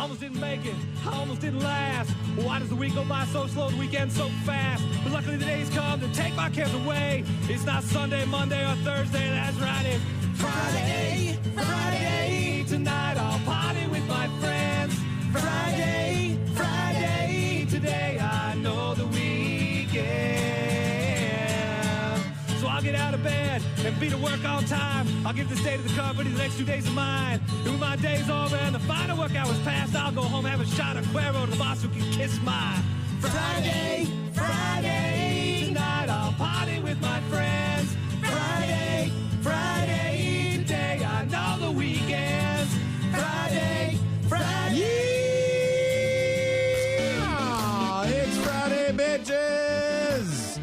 almost didn't make it. I almost didn't last. Why does the week go by so slow, the weekend so fast? But luckily the days come to take my cares away. It's not Sunday, Monday, or Thursday. That's right, it's Friday. Friday. Tonight I'll party with my friends. Friday. Friday. Today I know the weekend. So I'll get out of bed and be to work on time. I'll give this day to the company, the next 2 days of mine. And when my day's over and the final work hour's passed, I'll go home, have a shot of Cuervo to the boss who can kiss my Friday. Friday. Tonight I'll party with my friends. Friday. Friday. Today I know the weekends. Friday. Friday. Yeah! It's Friday, bitches!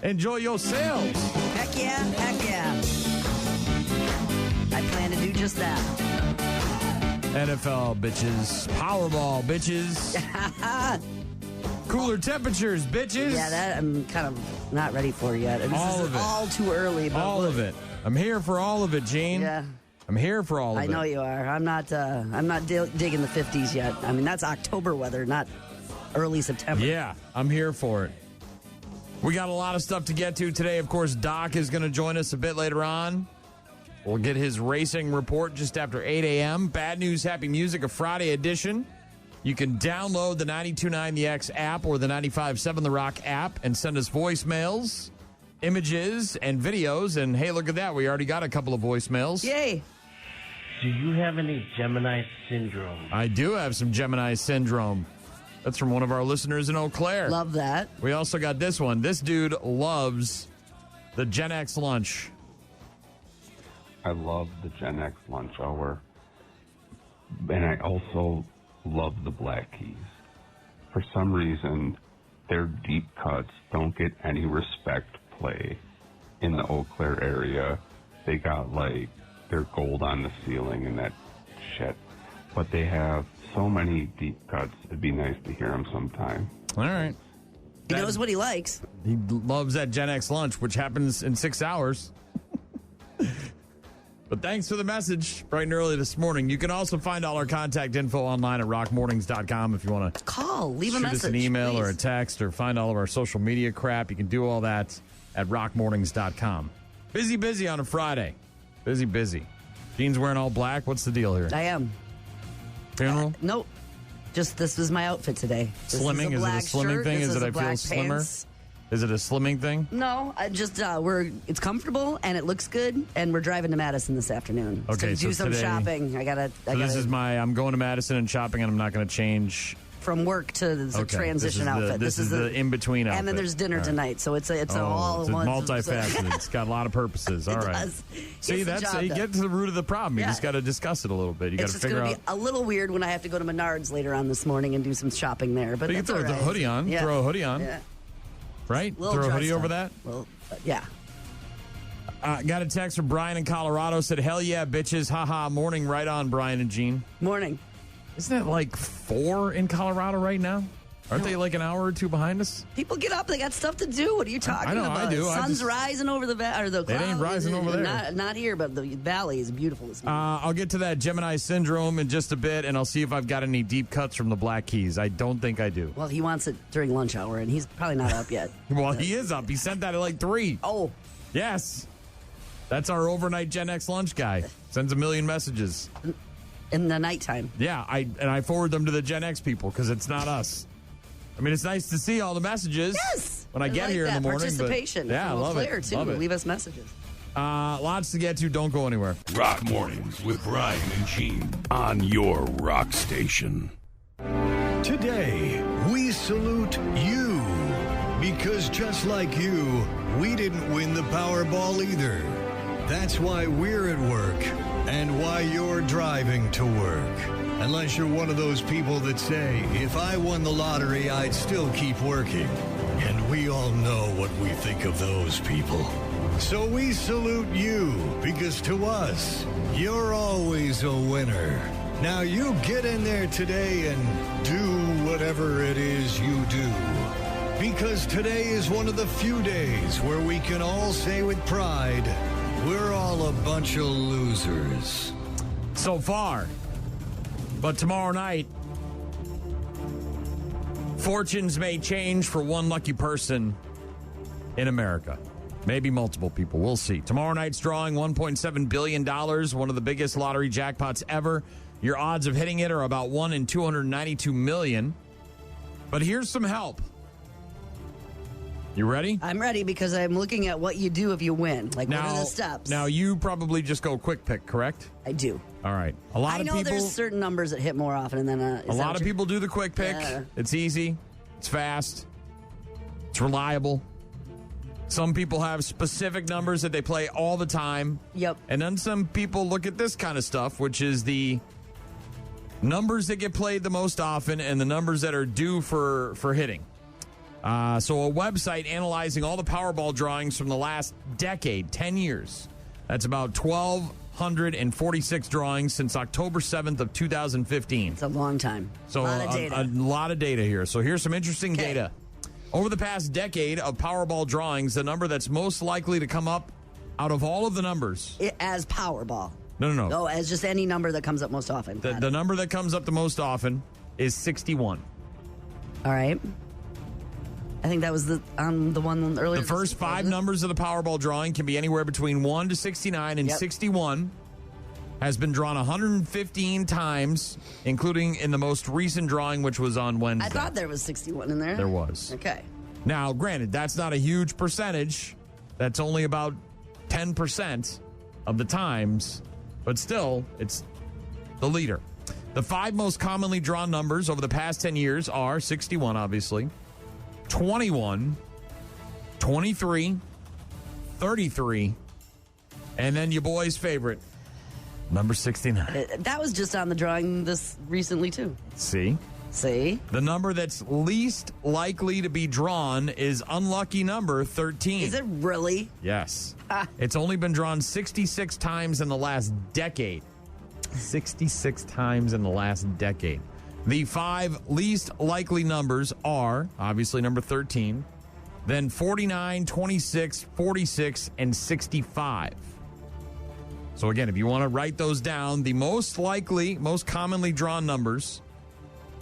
Enjoy yourselves. Heck yeah, heck yeah. I plan to do just that. NFL, bitches. Powerball, bitches. Cooler temperatures, bitches. Yeah, that I'm kind of not ready for yet. This All is of it. all too early. But All of it. I'm here for all of it, Gene. Yeah. I'm here for all of I it. know you are. I'm not digging the 50s yet. I mean, that's October weather, not early September. Yeah, I'm here for it. We got a lot of stuff to get to today. Of course, Doc is going to join us a bit later on. We'll get his racing report just after 8 a.m. Bad News, Happy Music, a Friday edition. You can download the 92.9 The X app or the 95.7 The Rock app and send us voicemails, images, and videos. And, hey, look at that. We already got a couple of voicemails. Yay. Do you have any Gemini syndrome? I do have some Gemini syndrome. That's from one of our listeners in Eau Claire. Love that. We also got this one. This dude loves the Gen X lunch. I love the Gen X lunch hour. And I also love the Black Keys. For some reason, their deep cuts don't get any respect play in the Eau Claire area. They got, like, their gold on the ceiling and that shit. But they have so many deep cuts. It'd be nice to hear them sometime. All right. He knows what he likes. He loves that Gen X lunch, which happens in 6 hours. But thanks for the message bright and early this morning. You can also find all our contact info online at rockmornings.com if you want to Call, leave a shoot message. us an email please. or a text or find all of our social media crap. You can do all that at rockmornings.com. Busy on a Friday. Busy. Gene's wearing all black. What's the deal here? I am. Funeral? Nope. Just this was my outfit today. This Slimming? Is it a black slimming shirt. thing? This Is it a I feel black slimmer? pants. Is it a slimming thing? No, I just it's comfortable and it looks good, and we're driving to Madison this afternoon. Okay, to do so some today- shopping. This is I'm going to Madison and shopping, and I'm not going to change. from work to the Okay, transition outfit. This is the in-between outfit. and then there's dinner All right. tonight, so it's all it's one. multifaceted. It's got a lot of purposes. All It right. does. See, Gets the job you done. get to the root of the problem. You Yeah. just got to discuss it a little bit. You got It's to just figure going to out. be a little weird when I have to go to Menards later on this morning and do some shopping there. But You can that's throw all the right. hoodie on. Yeah. Throw a hoodie on. Yeah. Right? Little Throw a hoodie dressed over up. that. Well, yeah. Got a text from Brian in Colorado. Said, hell yeah, bitches. Haha. Morning. Right on, Brian and Gene. Morning. Isn't it like 4 in Colorado right now? Aren't they like an hour or two behind us? People get up. They got stuff to do. What are you talking I know, about? I do. I Sun's just- rising over the valley. It ain't rising over there. Not here, but the valley is beautiful this morning. I'll get to that Gemini syndrome in just a bit, and I'll see if I've got any deep cuts from the Black Keys. I don't think I do. Well, he wants it during lunch hour, and he's probably not up yet. Well, he is up. He sent that at like 3. Oh, Yes. That's our overnight Gen X lunch guy. Sends a million messages. in the nighttime. Yeah, I forward them to the Gen X people because it's not us. I mean, it's nice to see all the messages. Yes. When I get like here in that the morning. but- participation. yeah, I from love Claire, it. too. Love it. Leave us messages. Lots to get to. Don't go anywhere. Rock Mornings with Brian and Gene on your rock station. Today, we salute you. Because just like you, we didn't win the Powerball either. That's why we're at work and why you're driving to work. Unless you're one of those people that say, if I won the lottery, I'd still keep working. And we all know what we think of those people. So we salute you, because to us, you're always a winner. Now you get in there today and do whatever it is you do. Because today is one of the few days where we can all say with pride, we're all a bunch of losers. So far. But tomorrow night, Fortunes may change for one lucky person in America. Maybe multiple people. We'll see. Tomorrow night's drawing, $1.7 billion, one of the biggest lottery jackpots ever. Your odds of hitting it are about 1 in 292 million. But here's some help. You ready? I'm ready because I'm looking at what you do if you win. Like, what are the steps? Now, you probably just go quick pick, correct? I do. All right. A lot of people. I know there's certain numbers that hit more often than a lot of people do the quick pick. Yeah. It's easy. It's fast. It's reliable. Some people have specific numbers that they play all the time. Yep. And then some people look at this kind of stuff, which is the numbers that get played the most often and the numbers that are due for hitting. So a website analyzing all the Powerball drawings from the last decade, 10 years. That's about 1,246 drawings since October 7th of 2015. It's a long time. So a lot of data. A lot of data here. So here's some interesting data. Over the past decade of Powerball drawings, the number that's most likely to come up out of all of the numbers. As Powerball. No. Oh, as just any number that comes up most often. The number that comes up the most often is 61. All right. I think that was the one earlier. The first 5 numbers of the Powerball drawing can be anywhere between 1 to 69, and 61 has been drawn 115 times, including in the most recent drawing, which was on Wednesday. I thought there was 61 in there. There was. Okay. Now, granted, that's not a huge percentage. That's only about 10% of the times, but still, it's the leader. The 5 most commonly drawn numbers over the past 10 years are 61, obviously, 21, 23, 33, and then your boy's favorite, number 69. That was just on the drawing this recently, too. See? The number that's least likely to be drawn is unlucky number 13. Is it really? Yes. It's only been drawn 66 times in the last decade. 66 times in the last decade. The 5 least likely numbers are, obviously, number 13, then 49, 26, 46, and 65. So, again, if you want to write those down, the most likely, most commonly drawn numbers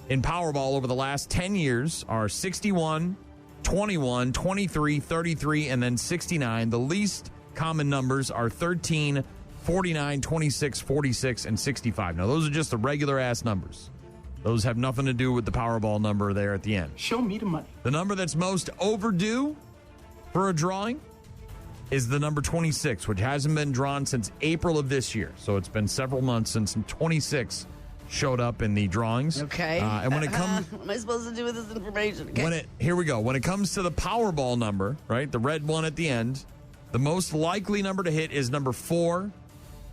in Powerball over the last 10 years are 61, 21, 23, 33, and then 69. The least common numbers are 13, 49, 26, 46, and 65. Now, those are just the regular-ass numbers. Those have nothing to do with the Powerball number there at the end. Show me the money. The number that's most overdue for a drawing is the number 26, which hasn't been drawn since April of this year. So it's been several months since 26 showed up in the drawings. Okay. And when it comes... what am I supposed to do with this information? Okay. Here we go. When it comes to the Powerball number, right, the red one at the end, the most likely number to hit is number 4.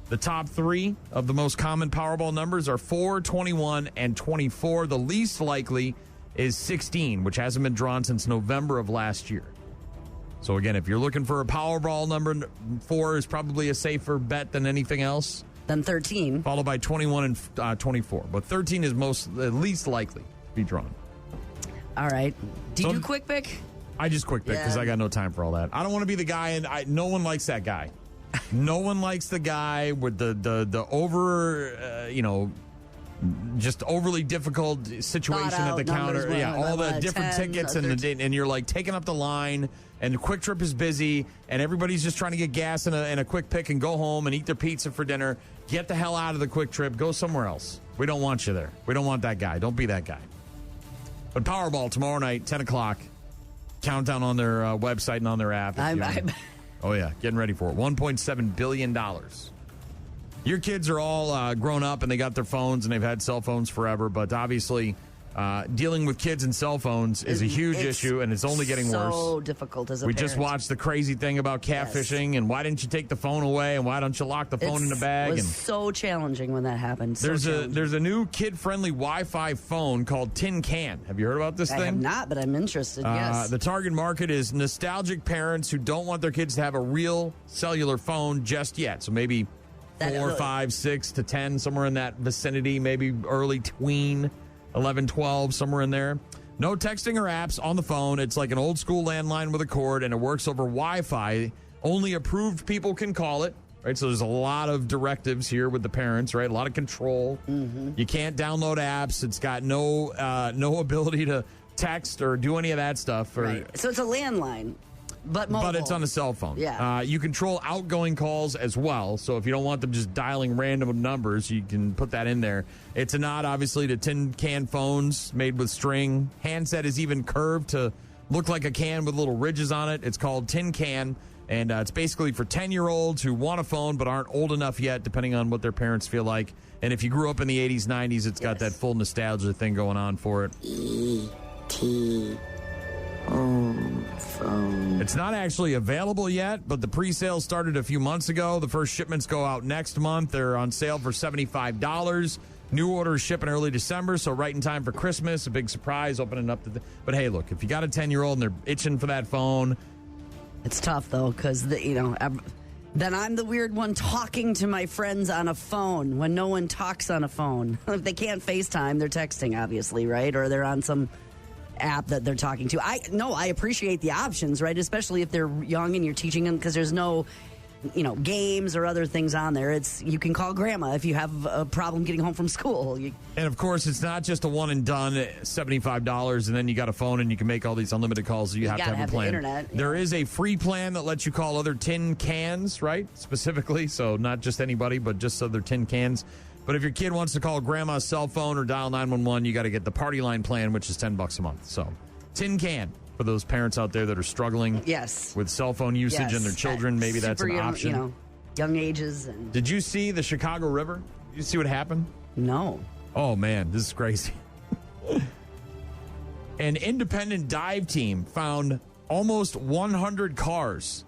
The top 3 of the most common Powerball numbers are 4, 21, and 24. The least likely is 16, which hasn't been drawn since November of last year. So, again, if you're looking for a Powerball number, 4 is probably a safer bet than anything else. Then 13. Followed by 21 and 24. But 13 is least likely to be drawn. All right. Do you do quick pick? I just quick pick because I got no time for all that. I don't want to be the guy, and no one likes that guy. No one likes the guy with the over, just overly difficult situation at the counter. Yeah, all the different 10, tickets and you're like taking up the line, and the Quick Trip is busy, and everybody's just trying to get gas in a quick pick and go home and eat their pizza for dinner. Get the hell out of the Quick Trip. Go somewhere else. We don't want you there. We don't want that guy. Don't be that guy. But Powerball tomorrow night, 10 o'clock. Countdown on their website and on their app. Oh, yeah. Getting ready for it. $1.7 billion. Your kids are all grown up and they got their phones and they've had cell phones forever. But obviously, dealing with kids and cell phones is a huge issue, and it's only getting worse. So difficult as a parent. We just watched the crazy thing about catfishing, and why didn't you take the phone away, and why don't you lock the phone in the bag? It was so challenging when that happened. There's a new kid-friendly Wi-Fi phone called Tin Can. Have you heard about this thing? I have not, but I'm interested, yes. The target market is nostalgic parents who don't want their kids to have a real cellular phone just yet. So maybe 4, 5, 6 to 10, somewhere in that vicinity, maybe early tween, 11, 12, somewhere in there. No texting or apps on the phone. It's like an old school landline with a cord, and it works over Wi-Fi. Only approved people can call it, right? So there's a lot of directives here with the parents, right? A lot of control. Mm-hmm. You can't download apps. It's got no ability to text or do any of that stuff. Right. So it's a landline, but mobile. But it's on a cell phone. Yeah. You control outgoing calls as well. So if you don't want them just dialing random numbers, you can put that in there. It's a nod, obviously, to tin can phones made with string. Handset is even curved to look like a can with little ridges on it. It's called Tin Can. And it's basically for 10-year-olds who want a phone but aren't old enough yet, depending on what their parents feel like. And if you grew up in the 80s, 90s, it's got that full nostalgia thing going on for it. E.T. home phone. It's not actually available yet, but the pre-sale started a few months ago. The first shipments go out next month. They're on sale for $75. New orders ship in early December, so right in time for Christmas. A big surprise opening up. But hey, look, if you got a 10-year-old and they're itching for that phone... It's tough, though, because, then I'm the weird one talking to my friends on a phone when no one talks on a phone. If they can't FaceTime, they're texting, obviously, right? Or they're on some app that they're talking to. I appreciate the options, right? Especially if they're young and you're teaching them, because there's no... games or other things on there. You can call grandma if you have a problem getting home from school. And of course, it's not just a one and done, $75, and then you got a phone and you can make all these unlimited calls. You have to have a plan. The internet, There is a free plan that lets you call other tin cans, right? Specifically, so not just anybody, but just other tin cans. But if your kid wants to call grandma's cell phone or dial 911, you got to get the Party Line plan, which is $10 a month. So, Tin Can. For those parents out there that are struggling with cell phone usage and their children, maybe that's an option. Young ages. Did you see the Chicago River? Did you see what happened? No. Oh, man, this is crazy. An independent dive team found almost 100 cars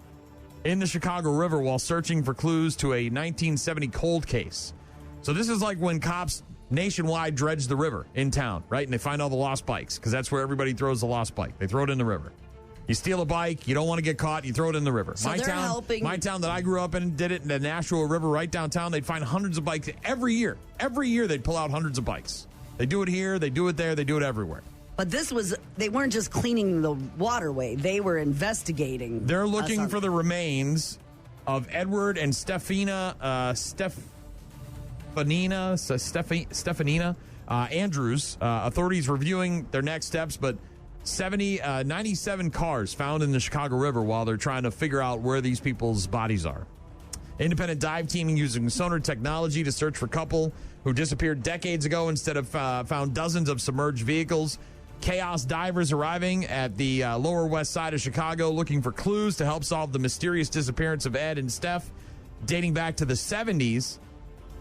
in the Chicago River while searching for clues to a 1970 cold case. So this is like when cops nationwide dredge the river in town, right? And they find all the lost bikes because that's where everybody throws the lost bike. They throw it in the river. You steal a bike, you don't want to get caught, you throw it in the river. So my town that I grew up in did it in the Nashua River right downtown. They'd find hundreds of bikes every year. Every year they'd pull out hundreds of bikes. They do it here, they do it there, they do it everywhere. But they weren't just cleaning the waterway. They were investigating. They're looking for the remains of Edward and Stefanina Andrews. Authorities reviewing their next steps, but 97 cars found in the Chicago River while they're trying to figure out where these people's bodies are. Independent dive teaming using sonar technology to search for a couple who disappeared decades ago instead of found dozens of submerged vehicles. Chaos divers arriving at the Lower West Side of Chicago looking for clues to help solve the mysterious disappearance of Ed and Steph dating back to the 70s.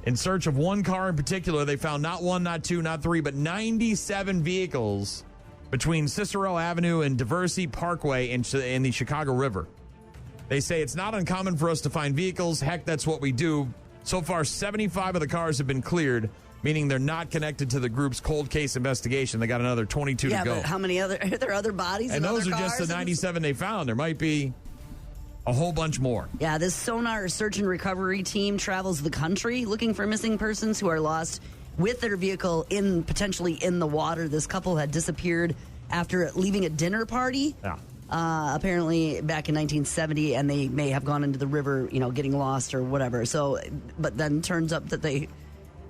In search of one car in particular, they found not one, not two, not three, but 97 vehicles between Cicero Avenue and Diversey Parkway in the Chicago River. They say it's not uncommon for us to find vehicles. Heck, that's what we do. So far, 75 of the cars have been cleared, meaning they're not connected to the group's cold case investigation. They got another 22 to go. But how many are there other bodies? And those are just the 97 they found. There might be a whole bunch more. Yeah, this sonar search and recovery team travels the country looking for missing persons who are lost with their vehicle potentially in the water. This couple had disappeared after leaving a dinner party. Yeah. Apparently back in 1970, and they may have gone into the river, getting lost or whatever. So, but then turns up that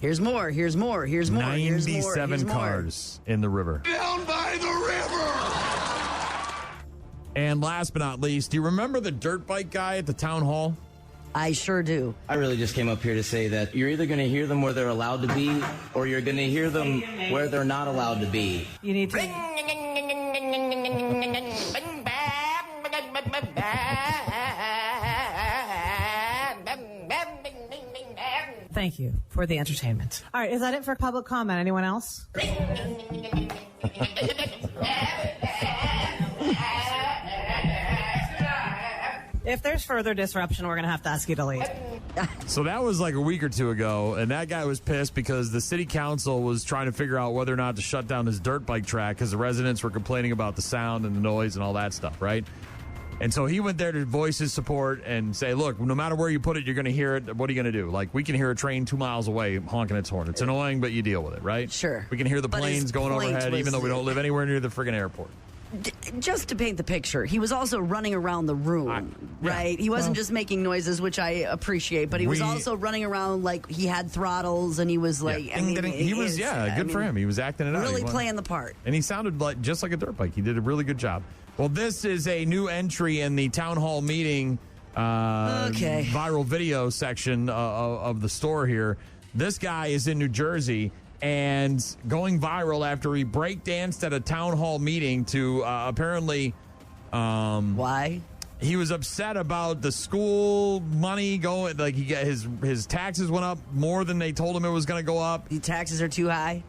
here's more. 97 cars in the river. Down by the river! And last but not least, do you remember the dirt bike guy at the town hall? I sure do. I really just came up here to say that you're either going to hear them where they're allowed to be, or you're going to hear them where they're not allowed to be. You need to... Thank you for the entertainment. All right, is that it for public comment? Anyone else? If there's further disruption, we're going to have to ask you to leave. So that was like a week or two ago, and that guy was pissed because the city council was trying to figure out whether or not to shut down his dirt bike track because the residents were complaining about the sound and the noise and all that stuff, right? And so he went there to voice his support and say, look, no matter where you put it, you're going to hear it. What are you going to do? Like, we can hear a train 2 miles away honking its horn. It's annoying, but you deal with it, right? Sure. We can hear the planes going overhead, even though we don't live anywhere near the friggin' airport. Just to paint the picture, he was also running around the room, right? He wasn't just making noises, which I appreciate, but he was also running around like he had throttles and he was like, good for him. He was acting it out. Really playing the part. And he sounded just like a dirt bike. He did a really good job. Well, this is a new entry in the town hall meeting viral video section of the store here. This guy is in New Jersey and going viral after he breakdanced at a town hall meeting to apparently... Why? He was upset about the school money going... Like, he got his taxes went up more than they told him it was going to go up. The taxes are too high?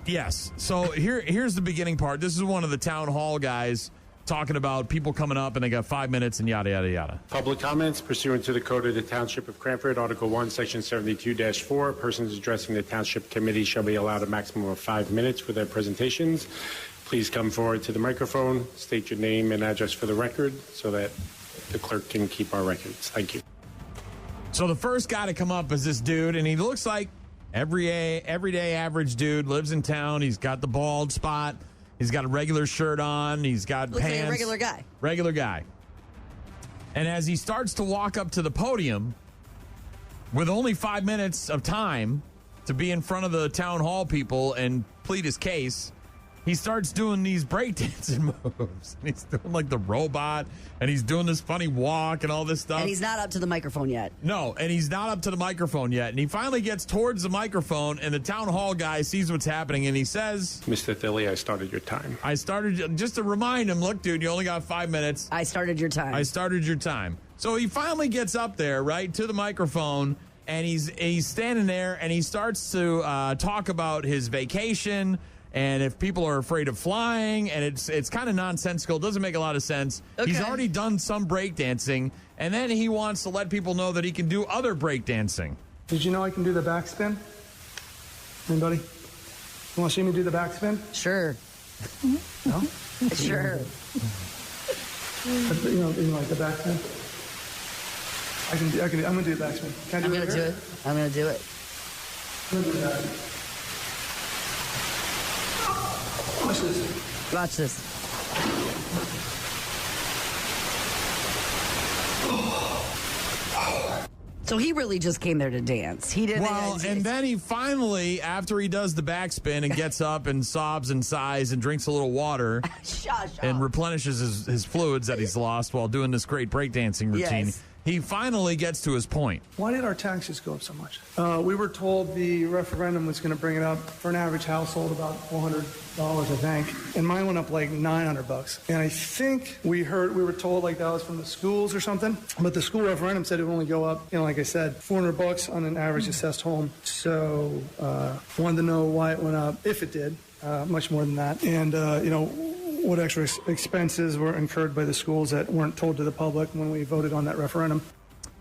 Yes. So here's the beginning part. This is one of the town hall guys talking about people coming up and they got 5 minutes and yada, yada, yada. Public comments pursuant to the Code of the Township of Cranford, Article 1, Section 72-4. Persons addressing the Township Committee shall be allowed a maximum of 5 minutes for their presentations. Please come forward to the microphone, state your name and address for the record so that the clerk can keep our records. Thank you. So the first guy to come up is this dude, and he looks like everyday average dude, lives in town. He's got the bald spot. He's got a regular shirt on. He's got Looks pants. like a regular guy. Regular guy. And as he starts to walk up to the podium, with only 5 minutes of time to be in front of the town hall people and plead his case, he starts doing these breakdancing moves. And he's doing like the robot, and he's doing this funny walk and all this stuff. And he's not up to the microphone yet. No, and he's not up to the microphone yet. And he finally gets towards the microphone, and the town hall guy sees what's happening, and he says... Mr. Thilly, I started your time. Just to remind him, look, dude, you only got 5 minutes. I started your time. I started your time. So he finally gets up there, right, to the microphone, and he's standing there, and he starts to talk about his vacation, and if people are afraid of flying, and it's kind of nonsensical. It doesn't make a lot of sense. Okay. He's already done some breakdancing, and then he wants to let people know that he can do other breakdancing. Did you know I can do the backspin? Anybody? You want to see me do the backspin? Sure. No? Sure. You know, like the backspin? I'm going to do the backspin. Can I do it? I'm going to do it. I'm going to do that. Watch this. Watch this. So he really just came there to dance. He didn't. Well, and then he finally, after he does the backspin and gets up and sobs and sighs and drinks a little water and replenishes his fluids that he's lost while doing this great breakdancing routine. Yes. He finally gets to his point. Why did our taxes go up so much? We were told the referendum was going to bring it up for an average household about $400, I think. And mine went up like $900. And I think we were told like that was from the schools or something. But the school referendum said it would only go up, like I said, $400 on an average assessed home. So wanted to know why it went up, if it did, much more than that. And, what extra expenses were incurred by the schools that weren't told to the public when we voted on that referendum.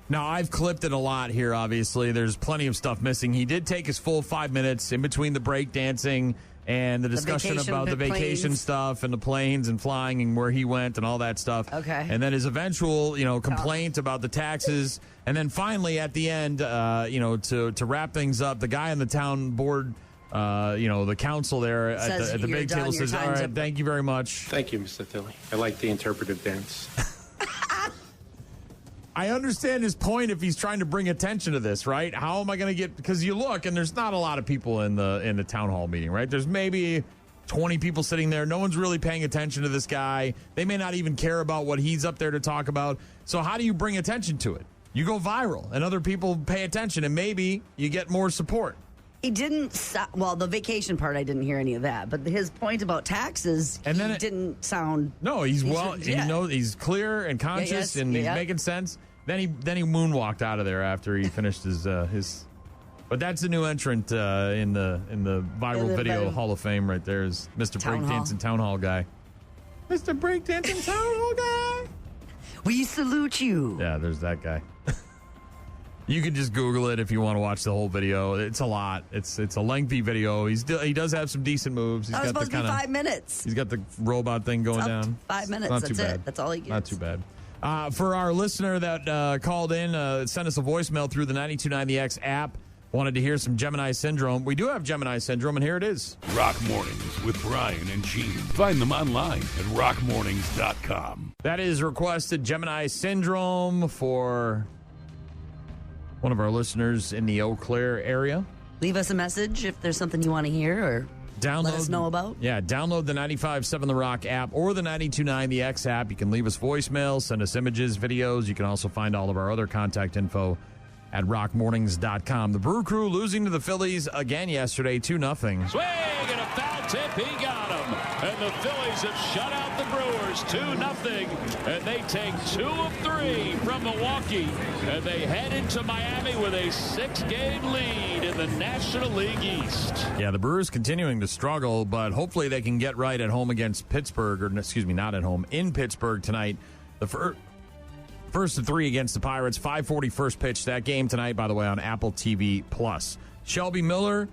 Now, I've clipped it a lot here, obviously. There's plenty of stuff missing. He did take his full 5 minutes in between the breakdancing and the discussion about the vacation stuff and the planes and flying and where he went and all that stuff. Okay. And then his eventual, complaint about the taxes. And then finally, at the end, to wrap things up, the guy on the town board... the council there at the big table says, all right, thank you very much. Thank you, Mr. Thilly. I like the interpretive dance. I understand his point if he's trying to bring attention to this, right? How am I going to get, because you look and there's not a lot of people in the town hall meeting, right? There's maybe 20 people sitting there. No one's really paying attention to this guy. They may not even care about what he's up there to talk about. So how do you bring attention to it? You go viral and other people pay attention and maybe you get more support. He didn't, the vacation part, I didn't hear any of that. But his point about taxes, didn't sound... No, he's he's clear and conscious and he's making sense. Then he moonwalked out of there after he finished his... But that's a new entrant in the viral video Hall of Fame right there is Mr. Breakdancing Town Hall guy. Mr. Breakdancing Town Hall guy. We salute you. Yeah, there's that guy. You can just Google it if you want to watch the whole video. It's a lot. It's a lengthy video. He does have some decent moves. He's got supposed to be 5 minutes. He's got the robot thing going down. 5 minutes. Not That's too bad. it. That's all he gets. Not too bad. For our listener that called in, send us a voicemail through the 92.9 The X app. wanted to hear some Gemini Syndrome. We do have Gemini Syndrome, and here it is. Rock Mornings with Brian and Gene. Find them online at rockmornings.com. That is requested Gemini Syndrome for one of our listeners in the Eau Claire area. Leave us a message if there's something you want to hear or let us know about. Yeah, download the 95.7 The Rock app or the 92.9 The X app. You can leave us voicemails, send us images, videos. You can also find all of our other contact info at rockmornings.com. The Brew Crew losing to the Phillies again yesterday, 2-0. Swing and a foul tip. He got him. And the Phillies have shut out the Brewers 2-0. And they take 2 of 3 from Milwaukee. And they head into Miami with a 6-game lead in the National League East. Yeah, the Brewers continuing to struggle, but hopefully they can get right at home against Pittsburgh, or excuse me, not at home, in Pittsburgh tonight. The first of 3 against the Pirates, 5:40 first pitch. That game tonight, by the way, on Apple TV+. Shelby Miller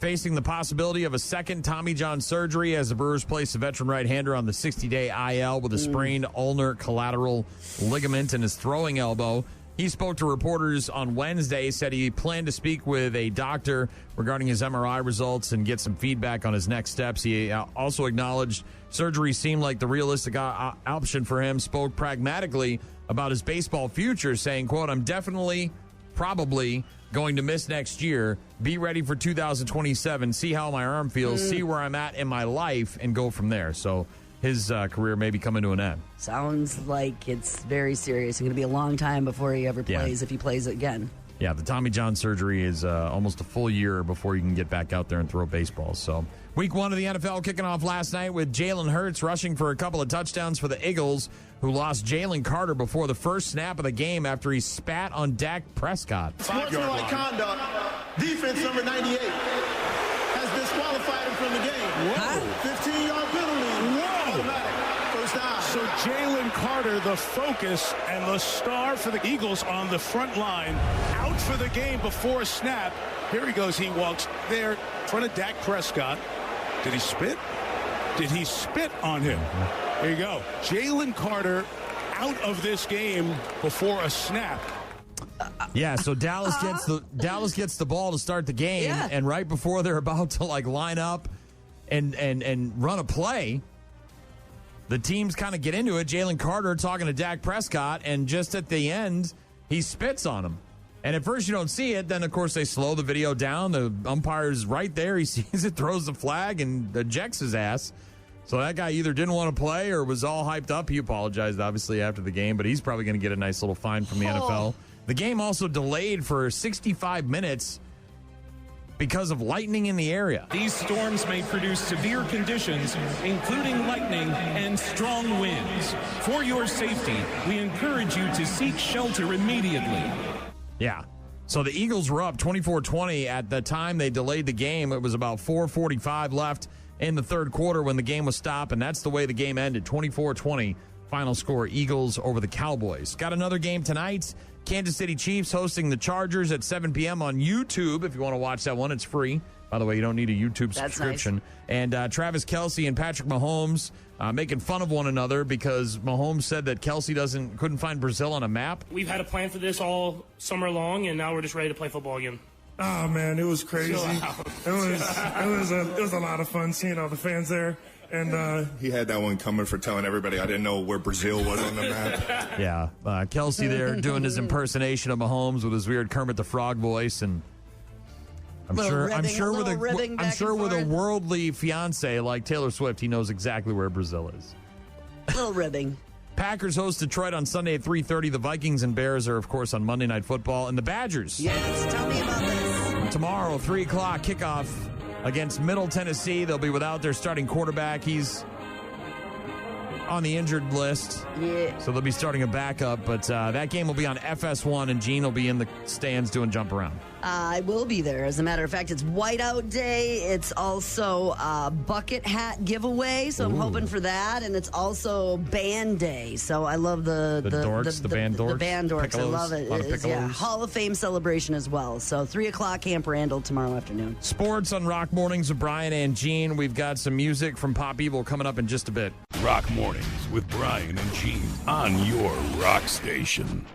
facing the possibility of a second Tommy John surgery as the Brewers place a veteran right-hander on the 60-day IL with a sprained ulnar collateral ligament in his throwing elbow. He spoke to reporters on Wednesday, said he planned to speak with a doctor regarding his MRI results and get some feedback on his next steps. He also acknowledged surgery seemed like the realistic option for him, spoke pragmatically about his baseball future, saying, quote, "I'm definitely, probably going to miss next year. Be ready for 2027, see how my arm feels, see where I'm at in my life, and go from there." So his career may be coming to an end. Sounds like it's very serious. It's going to be a long time before he ever plays, if he plays again. Yeah, the Tommy John surgery is almost a full year before you can get back out there and throw baseballs. So week 1 of the NFL kicking off last night with Jalen Hurts rushing for a couple of touchdowns for the Eagles, who lost Jalen Carter before the first snap of the game after he spat on Dak Prescott. Sportsmanlike conduct, defense number 98 has disqualified him from the game. 15-yard penalty. Automatic. First down. So Jalen Carter, the focus and the star for the Eagles on the front line, out for the game before a snap. Here he goes. He walks there in front of Dak Prescott. Did he spit? Did he spit on him? There you go. Jalen Carter out of this game before a snap. Yeah, so Dallas gets the ball to start the game, and right before they're about to line up and run a play, the teams kind of get into it. Jalen Carter talking to Dak Prescott, and just at the end, he spits on him. And at first you don't see it. Then, of course, they slow the video down. The umpire's right there. He sees it, throws the flag, and ejects his ass. So that guy either didn't want to play or was all hyped up. He apologized, obviously, after the game, but he's probably going to get a nice little fine from the NFL. The game also delayed for 65 minutes because of lightning in the area. These storms may produce severe conditions, including lightning and strong winds. For your safety, we encourage you to seek shelter immediately. Yeah. So the Eagles were up 24-20 at the time they delayed the game. It was about 4:45 left in the third quarter when the game was stopped, and that's the way the game ended, 24-20. Final score, Eagles over the Cowboys. Got another game tonight. Kansas City Chiefs hosting the Chargers at 7 p.m. on YouTube. If you want to watch that one, it's free. By the way, you don't need a YouTube subscription. Nice. And Travis Kelce and Patrick Mahomes making fun of one another because Mahomes said that Kelce couldn't find Brazil on a map. We've had a plan for this all summer long, and now we're just ready to play football again. Oh, man, it was crazy. It was a lot of fun seeing all the fans there. And he had that one coming for telling everybody I didn't know where Brazil was on the map. Yeah, Kelce there doing his impersonation of Mahomes with his weird Kermit the Frog voice, and I'm sure with a worldly fiance like Taylor Swift, he knows exactly where Brazil is. Little ribbing. Packers host Detroit on Sunday at 3:30. The Vikings and Bears are, of course, on Monday Night Football, and the Badgers. Yes, tell me about this. Tomorrow, 3 o'clock kickoff against Middle Tennessee. They'll be without their starting quarterback. He's on the injured list. Yeah. So they'll be starting a backup. But that game will be on FS1, and Gene will be in the stands doing jump around. I will be there. As a matter of fact, it's Whiteout Day. It's also a bucket hat giveaway, so I'm hoping for that. And it's also Band Day. So I love the band dorks. The band dorks. Piccolos, I love it. It's Hall of Fame celebration as well. So 3 o'clock, Camp Randall tomorrow afternoon. Sports on Rock Mornings with Brian and Gene. We've got some music from Pop Evil coming up in just a bit. Rock Mornings with Brian and Gene on your rock station.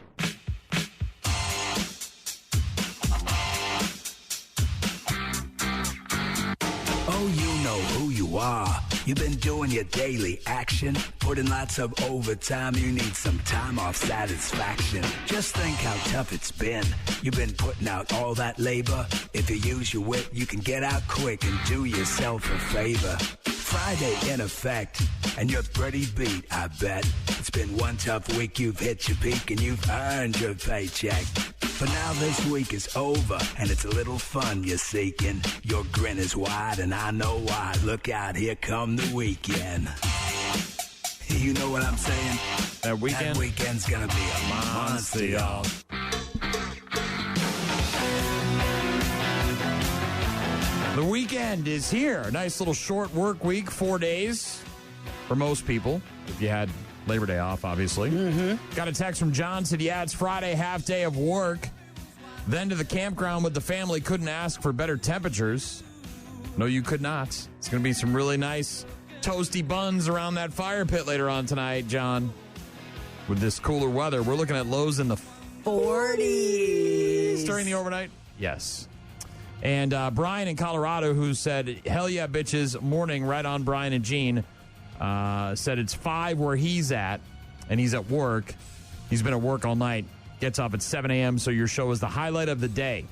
You've been doing your daily action, putting lots of overtime. You need some time off satisfaction. Just think how tough it's been. You've been putting out all that labor. If you use your wit, you can get out quick and do yourself a favor. Friday in effect, and you're pretty beat, I bet. It's been one tough week, you've hit your peak, and you've earned your paycheck. But now this week is over, and it's a little fun you're seeking. Your grin is wide, and I know why. Look out, here come the weekend. You know what I'm saying? That weekend's gonna be a monster, y'all. The weekend is here. Nice little short work week, 4 days for most people. If you had Labor Day off, obviously. Got a text from John, said, yeah, it's Friday, half day of work. Then to the campground with the family, couldn't ask for better temperatures. No, you could not. It's going to be some really nice toasty buns around that fire pit later on tonight, John. With this cooler weather, we're looking at lows in the 40s during the overnight. Yes. And Brian in Colorado, who said, hell yeah, bitches, morning, right on Brian and Gene, said it's 5 where he's at, and he's at work. He's been at work all night, gets up at 7 a.m., so your show is the highlight of the day.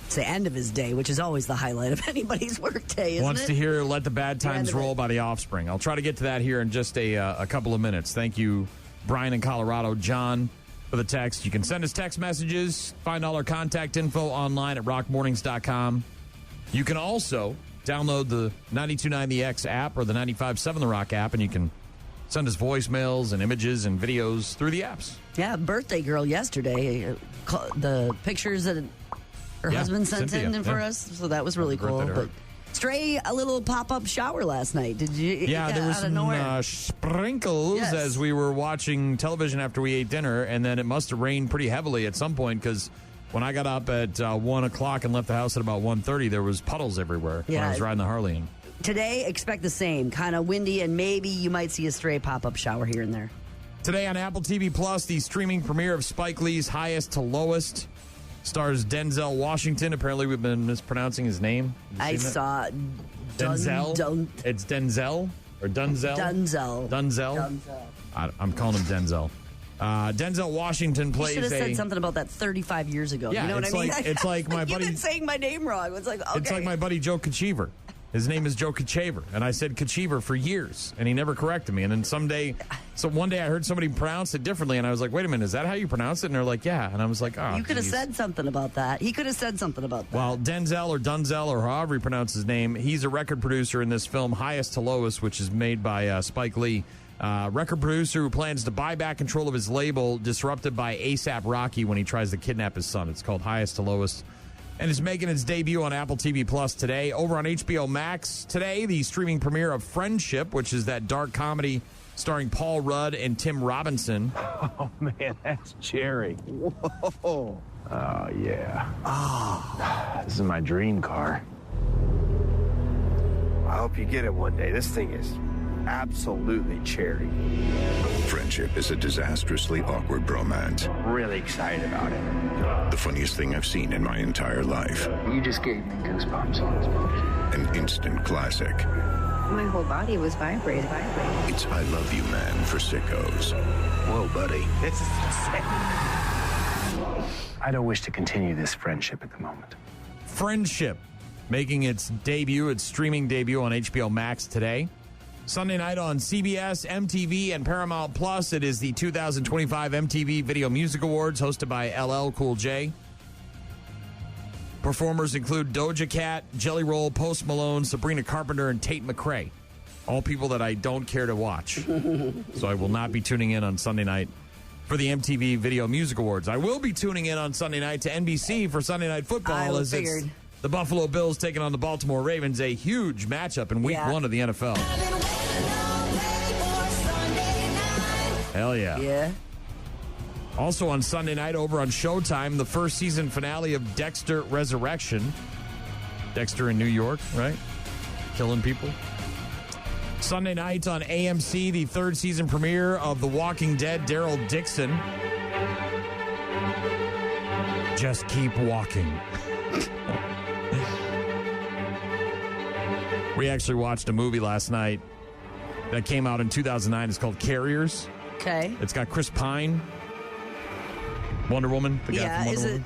It's the end of his day, which is always the highlight of anybody's work day, isn't Wants it? to hear Let the Bad Times Roll by The Offspring. I'll try to get to that here in just a couple of minutes. Thank you, Brian in Colorado. John, for the text. You can send us text messages. Find all our contact info online at rockmornings.com. You can also download the 92.9 The X app or the 95.7 The Rock app, and you can send us voicemails and images and videos through the apps. Yeah, birthday girl yesterday. The pictures that her husband sent in for us, so that was really cool. But Stray, a little pop-up shower last night. Did you? Yeah, there was some sprinkles as we were watching television after we ate dinner, and then it must have rained pretty heavily at some point because when I got up at 1 o'clock and left the house at about 1:30, there was puddles everywhere when I was riding the Harley in. Today, expect the same. Kind of windy, and maybe you might see a stray pop-up shower here and there. Today on Apple TV Plus, the streaming premiere of Spike Lee's Highest to Lowest. Stars Denzel Washington. Apparently, we've been mispronouncing his name. I saw Denzel. It's Denzel or Dunzel. Dunzel. I'm calling him Denzel. Denzel Washington plays. You should have said something about that 35 years ago. Yeah, you know what I mean? It's like my buddy. You've been saying my name wrong. It's like, okay. It's like my buddy Joe Kachever. His name is Joe Kachever, and I said Kachever for years, and he never corrected me. And then one day I heard somebody pronounce it differently, and I was like, wait a minute, is that how you pronounce it? And they're like, yeah. And I was like, oh, you could have said something about that. He could have said something about that. Well, Denzel or Dunzel or however he pronounces his name, he's a record producer in this film, Highest to Lowest, which is made by Spike Lee. Record producer who plans to buy back control of his label, disrupted by A$AP Rocky when he tries to kidnap his son. It's called Highest to Lowest. And it's making its debut on Apple TV Plus today. Over on HBO Max today, the streaming premiere of Friendship, which is that dark comedy starring Paul Rudd and Tim Robinson. Oh, man, that's Jerry. Whoa. Oh, yeah. Oh. This is my dream car. I hope you get it one day. This thing is absolutely cherry. Friendship is a disastrously awkward bromance. Really excited about it. The funniest thing I've seen in my entire life. You just gave me goosebumps. An instant classic. My whole body was vibrating. It's I Love You Man for sickos. Whoa, buddy. This is insane. I don't wish to continue this friendship at the moment. Friendship, making its streaming debut on HBO Max today. Sunday night on CBS, MTV, and Paramount Plus. It is the 2025 MTV Video Music Awards, hosted by LL Cool J. Performers include Doja Cat, Jelly Roll, Post Malone, Sabrina Carpenter, and Tate McRae. All people that I don't care to watch. So I will not be tuning in on Sunday night for the MTV Video Music Awards. I will be tuning in on Sunday night to NBC for Sunday Night Football. As it's the Buffalo Bills taking on the Baltimore Ravens, a huge matchup in Week 1 of the NFL. Hell yeah. Yeah. Also on Sunday night over on Showtime, the first season finale of Dexter Resurrection. Dexter in New York, right? Killing people. Sunday night on AMC, the third season premiere of The Walking Dead, Daryl Dixon. Just keep walking. We actually watched a movie last night that came out in 2009. It's called Carriers. Okay. It's got Chris Pine, Wonder Woman. The guy from Wonder Woman.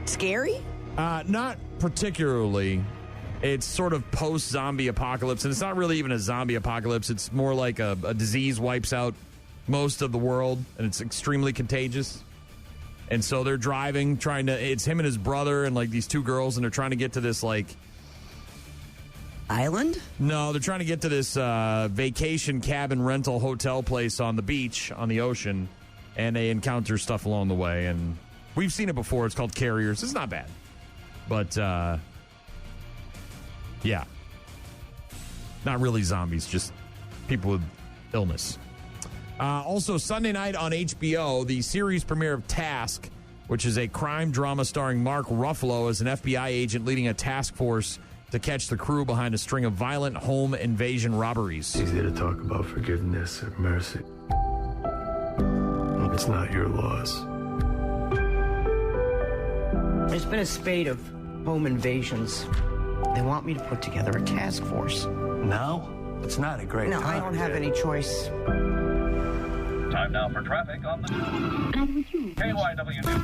It scary? Not particularly. It's sort of post-zombie apocalypse, and it's not really even a zombie apocalypse. It's more like a disease wipes out most of the world, and it's extremely contagious. And so they're driving, it's him and his brother and, like, these two girls, and they're trying to get to this, like... Island? No, they're trying to get to this vacation cabin rental hotel place on the beach, on the ocean, and they encounter stuff along the way. And we've seen it before. It's called Carriers. It's not bad. But, yeah. Not really zombies, just people with illness. Also, Sunday night on HBO, the series premiere of Task, which is a crime drama starring Mark Ruffalo as an FBI agent leading a task force to catch the crew behind a string of violent home invasion robberies. It's easy to talk about forgiveness or mercy. It's not your loss. There's been a spate of home invasions. They want me to put together a task force. Now? It's not a great time. No, I don't have any choice. Time now for traffic on the KYW News.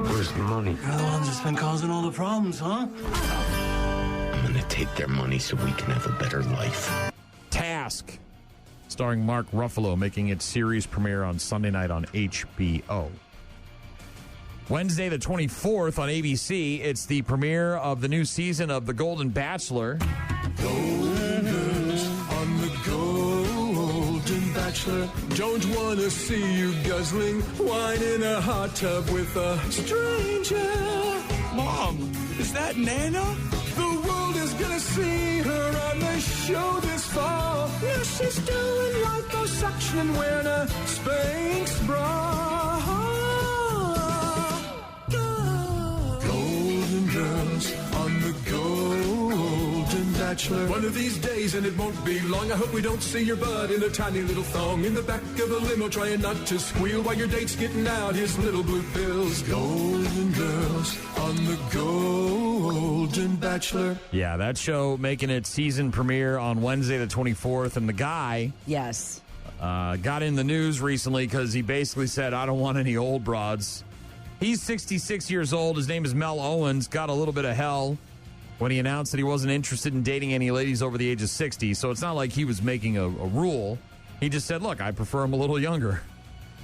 Where's the money? You're the ones that's been causing all the problems, huh? I'm gonna take their money so we can have a better life. Task, starring Mark Ruffalo, making its series premiere on Sunday night on HBO. Wednesday the 24th on ABC, it's the premiere of the new season of The Golden Bachelor. Golden girls on the Golden Bachelor. Don't want to see you guzzling wine in a hot tub with a stranger. Mom, is that Nana? The world is gonna see her on the show this fall. Yeah, she's doing liposuction wearing a Spanx bra. Golden girls on the Golden Bachelor. One of these days, and it won't be long, I hope we don't see your butt in a tiny little thong in the back of a limo, trying not to squeal while your date's getting out his little blue pills. Golden girls on the Golden Bachelor. Yeah, that show making its season premiere on Wednesday the 24th, and the guy... Yes. Got in the news recently because he basically said, I don't want any old broads. He's 66 years old. His name is Mel Owens. Got a little bit of hell when he announced that he wasn't interested in dating any ladies over the age of 60. So it's not like he was making a rule. He just said, look, I prefer him a little younger.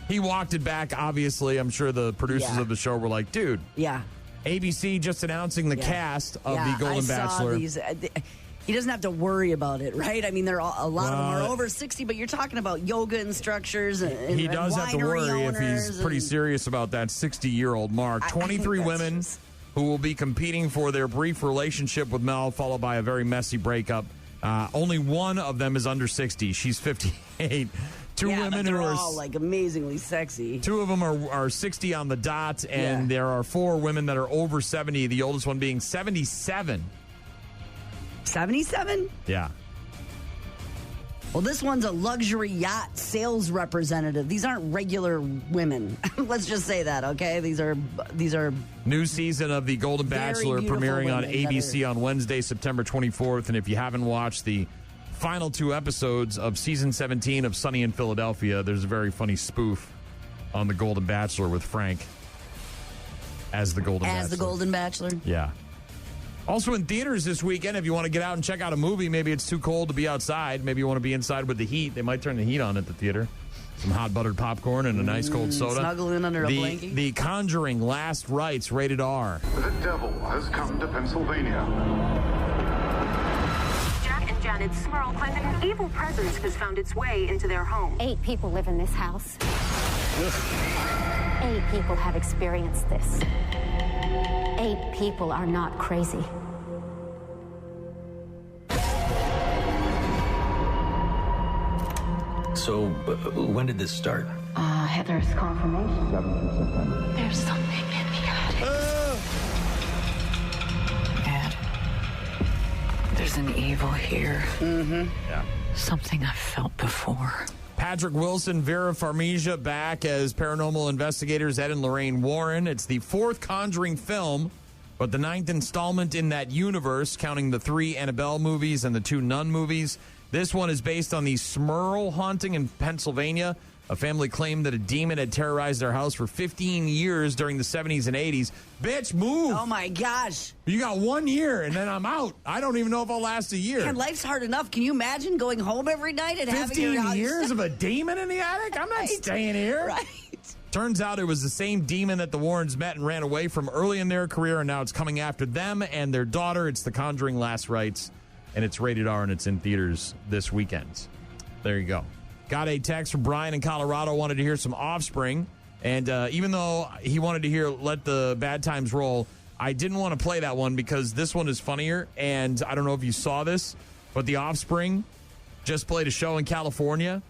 He walked it back, obviously. I'm sure the producers of the show were like, dude. Yeah. ABC just announcing the cast of the Golden Bachelor. He doesn't have to worry about it, right? I mean, a lot of them are over 60, but you're talking about yoga instructors and he does have to worry if he's pretty serious about that 60-year-old mark. 23 women who will be competing for their brief relationship with Mel, followed by a very messy breakup. Only one of them is under 60. She's 58. Two women who are all like amazingly sexy. Two of them are 60 on the dot, and there are 4 women that are over 70, the oldest one being 77. 77? Yeah. Well, this one's a luxury yacht sales representative. These aren't regular women. Let's just say that, okay? These are new season of the Golden Bachelor premiering on ABC on Wednesday, September 24th. And if you haven't watched the final 2 episodes of season 17 of Sunny in Philadelphia, there's a very funny spoof on the Golden Bachelor with Frank as the Golden Bachelor. As the Golden Bachelor? Yeah. Also in theaters this weekend, if you want to get out and check out a movie, maybe it's too cold to be outside. Maybe you want to be inside with the heat. They might turn the heat on at the theater. Some hot buttered popcorn and a nice cold soda. Snuggle in under a blanket. The Conjuring Last Rites, rated R. The devil has come to Pennsylvania. Jack and Janet Smurl claim that an evil presence has found its way into their home. 8 people live in this house. 8 people have experienced this. 8 people are not crazy. So, when did this start? Heather's confirmation. 7th of September. There's something in the attic. Dad, there's an evil here. Mm-hmm. Yeah. Something I've felt before. Patrick Wilson, Vera Farmiga back as paranormal investigators Ed and Lorraine Warren. It's the 4th Conjuring film, But the 9th installment in that universe, counting the 3 Annabelle movies and the 2 Nun movies, this one is based on the Smurl haunting in Pennsylvania. A family claimed that a demon had terrorized their house for 15 years during the 70s and 80s. Bitch, move! Oh, my gosh. You got 1 year, and then I'm out. I don't even know if I'll last a year. Man, life's hard enough. Can you imagine going home every night and having your 15 years of a demon in the attic? I'm not staying here. Right. Turns out it was the same demon that the Warrens met and ran away from early in their career, and now it's coming after them and their daughter. It's The Conjuring Last Rites, and it's rated R, and it's in theaters this weekend. There you go. Got a text from Brian in Colorado, wanted to hear some Offspring, and even though he wanted to hear Let the Bad Times Roll, I didn't want to play that one because this one is funnier, and I don't know if you saw this, but the Offspring just played a show in California,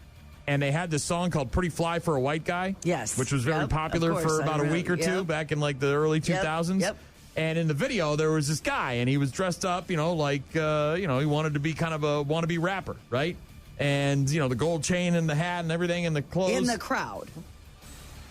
and they had this song called Pretty Fly for a White Guy. Yes. Which was very popular for about a week or two back in like the early 2000s. Yep. And in the video, there was this guy, and he was dressed up, he wanted to be kind of a wannabe rapper, right? And, the gold chain and the hat and everything and the clothes. In the crowd.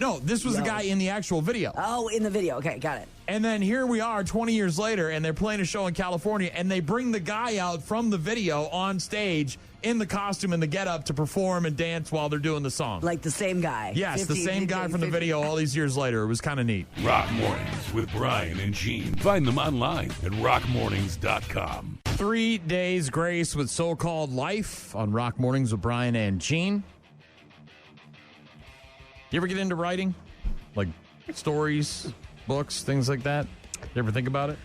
No, this was the guy in the actual video. Oh, in the video. Okay, got it. And then here we are 20 years later, and they're playing a show in California, and they bring the guy out from the video on stage in the costume and the getup to perform and dance while they're doing the song. Like the same guy. Yes, the same guy from the video all these years later. It was kind of neat. Rock Mornings with Brian and Gene. Find them online at rockmornings.com. 3 days grace with so-called life on Rock Mornings with Brian and Gene. You ever get into writing? Like stories, books, things like that? You ever think about it?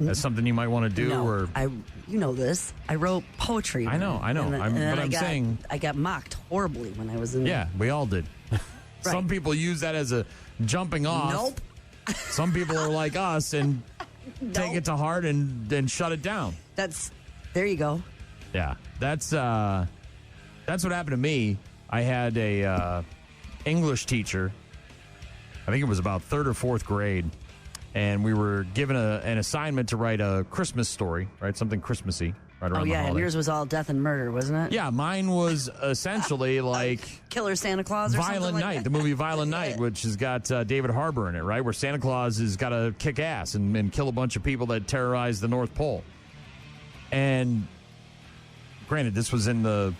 That's something you might want to do? No, or you know this. I wrote poetry. I know. I'm saying I got mocked horribly when I was in. Yeah, we all did. Right. Some people use that as a jumping off. Nope. Some people are like us and take it to heart and then shut it down. There you go. Yeah, that's what happened to me. I had a English teacher. I think it was about 3rd or 4th grade, and we were given an assignment to write a Christmas story, right? Something Christmassy, right around the holiday. And yours was all death and murder, wasn't it? Yeah, mine was essentially like Killer Santa Claus or Violent something like Night, that. the movie Violent Night, which has got David Harbour in it, right? Where Santa Claus has got to kick ass and kill a bunch of people that terrorize the North Pole. And granted, this was in the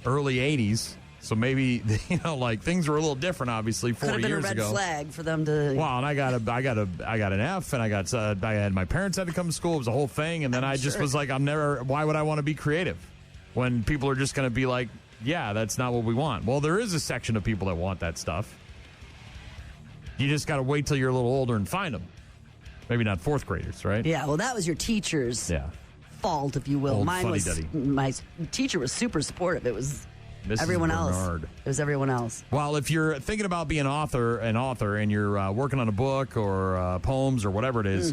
early 80s, so maybe things were a little different, obviously, 40 years ago. Could have been a red flag for them to. Wow, and I got an F, and I had my parents had to come to school. It was a whole thing, and then I just was like, why would I want to be creative when people are just going to be like, yeah, that's not what we want. Well, there is a section of people that want that stuff. You just got to wait till you're a little older and find them. Maybe not 4th graders, right? Yeah, well, that was your teacher's fault, if you will. Old Mine was fuddy-duddy. my teacher was super supportive. It was Mrs. everyone Bernard. else. It was everyone else. Well, if you're thinking about being an author, and you're working on a book or poems or whatever it is,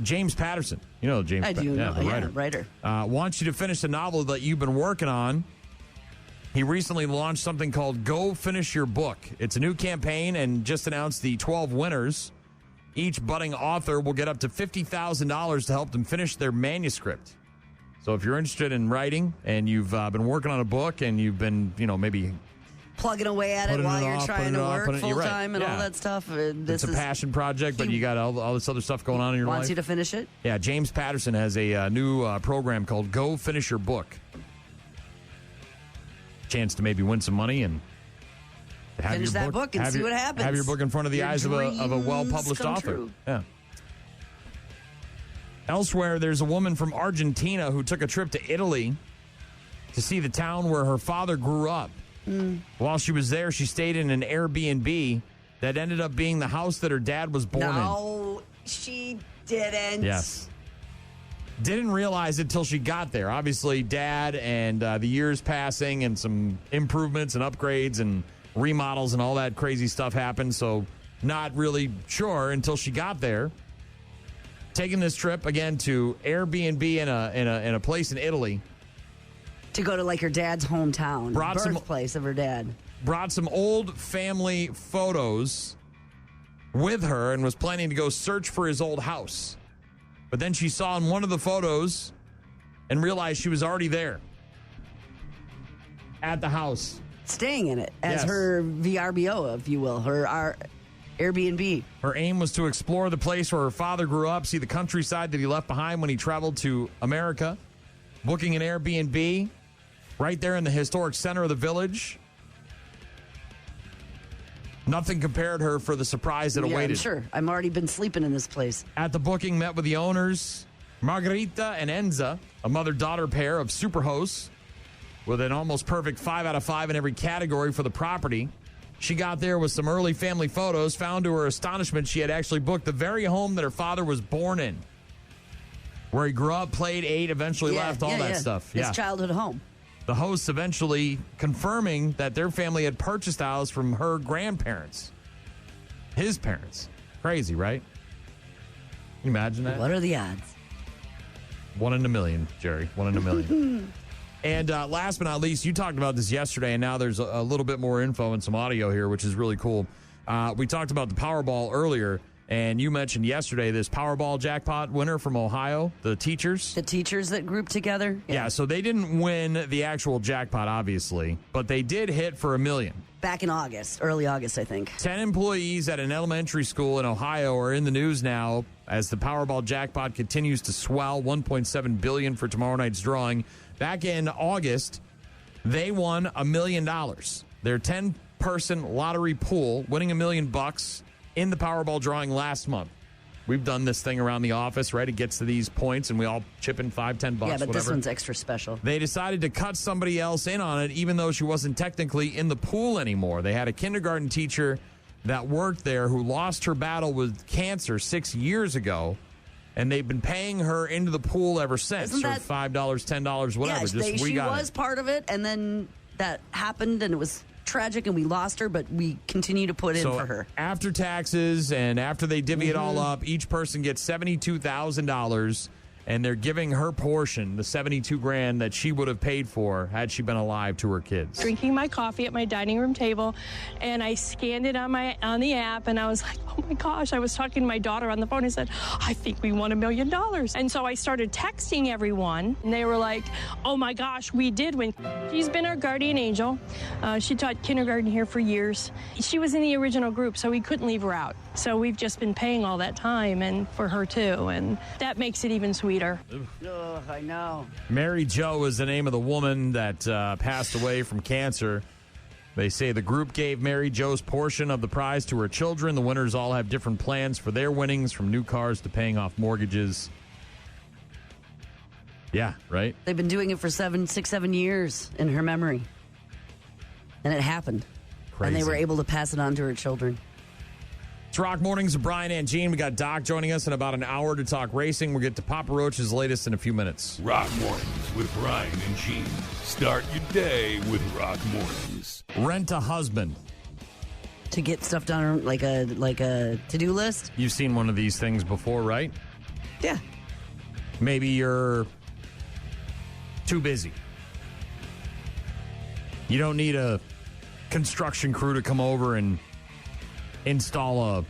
James Patterson, James. I do know, the writer. Wants you to finish the novel that you've been working on. He recently launched something called Go Finish Your Book. It's a new campaign and just announced the 12 winners. Each budding author will get up to $50,000 to help them finish their manuscript. So if you're interested in writing and you've been working on a book and you've been, maybe plugging away at it while you're trying to work full time and all that stuff. It's a passion project, but you got all this other stuff going on in your life. Wants you to finish it? Yeah, James Patterson has a new program called Go Finish Your Book. Chance to maybe win some money and have finish your that book and see what happens. Have your book in front of the eyes of a well-published author. True. Yeah. Elsewhere, there's a woman from Argentina who took a trip to Italy to see the town where her father grew up. While she was there, she stayed in an Airbnb that ended up being the house that her dad was born in. No, she didn't. Yes. Didn't realize it till she got there. Obviously, Dad and the years passing and some improvements and upgrades and remodels and all that crazy stuff happened. So not really sure until she got there. Taking this trip again to Airbnb in a place in Italy. To go to like her dad's hometown, birthplace of her dad. Brought some old family photos with her and was planning to go search for his old house. But then she saw in one of the photos and realized she was already there at the house. Staying in it as her VRBO, if you will. Airbnb. Her aim was to explore the place where her father grew up, see the countryside that he left behind when he traveled to America, booking an Airbnb right there in the historic center of the village. Nothing compared her for the surprise that awaited. I'm sure. I've already been sleeping in this place. At the booking, met with the owners, Margarita and Enza, a mother-daughter pair of super hosts with an almost perfect 5 out of 5 in every category for the property. She got there with some early family photos. Found to her astonishment she had actually booked the very home that her father was born in, where he grew up, played, ate, eventually left, all that stuff. His childhood home. The hosts eventually confirming that their family had purchased the house from her grandparents. His parents. Crazy, right? Can you imagine that? What are the odds? 1 in a million, Jerry. 1 in a million. And last but not least, you talked about this yesterday, and now there's a little bit more info and some audio here, which is really cool. We talked about the Powerball earlier, and you mentioned yesterday this Powerball jackpot winner from Ohio, the teachers. The teachers that grouped together? Yeah, so they didn't win the actual jackpot, obviously, but they did hit for $1 million. Back in August, early August, I think. 10 employees at an elementary school in Ohio are in the news now as the Powerball jackpot continues to swell. $1.7 billion for tomorrow night's drawing. Back in August, they won $1 million. Their 10-person lottery pool winning $1 million in the Powerball drawing last month. We've done this thing around the office, right? It gets to these points, and we all chip in $5, $10, yeah, but whatever. This one's extra special. They decided to cut somebody else in on it, even though she wasn't technically in the pool anymore. They had a kindergarten teacher that worked there who lost her battle with cancer 6 years ago, and they've been paying her into the pool ever since. Isn't that, for $5, $10, whatever. Yeah, she was part of it, and then that happened, and it was tragic, and we lost her, but we continue to put in for her. After taxes and after they divvy it all up, each person gets $72,000, and they're giving her portion, the $72,000 that she would have paid for had she been alive, to her kids. Drinking my coffee at my dining room table, and I scanned it on the app, and I was like, oh my gosh. I was talking to my daughter on the phone. I said, I think we won $1 million. And so I started texting everyone, and they were like, oh my gosh, we did win. She's been our guardian angel. She taught kindergarten here for years. She was in the original group, so we couldn't leave her out. So we've just been paying all that time and for her too, and that makes it even sweeter. Ugh, I know. Mary Jo is the name of the woman that passed away from cancer. They say the group gave Mary Jo's portion of the prize to her children. The winners all have different plans for their winnings, from new cars to paying off mortgages. Yeah, right? They've been doing it for 7 years in her memory. And it happened. Crazy. And they were able to pass it on to her children. It's Rock Mornings with Brian and Gene. We got Doc joining us in about an hour to talk racing. We'll get to Papa Roach's latest in a few minutes. Rock Mornings with Brian and Gene. Start your day with Rock Mornings. Rent a husband. To get stuff done like a to-do list? You've seen one of these things before, right? Yeah. Maybe you're too busy. You don't need a construction crew to come over and install a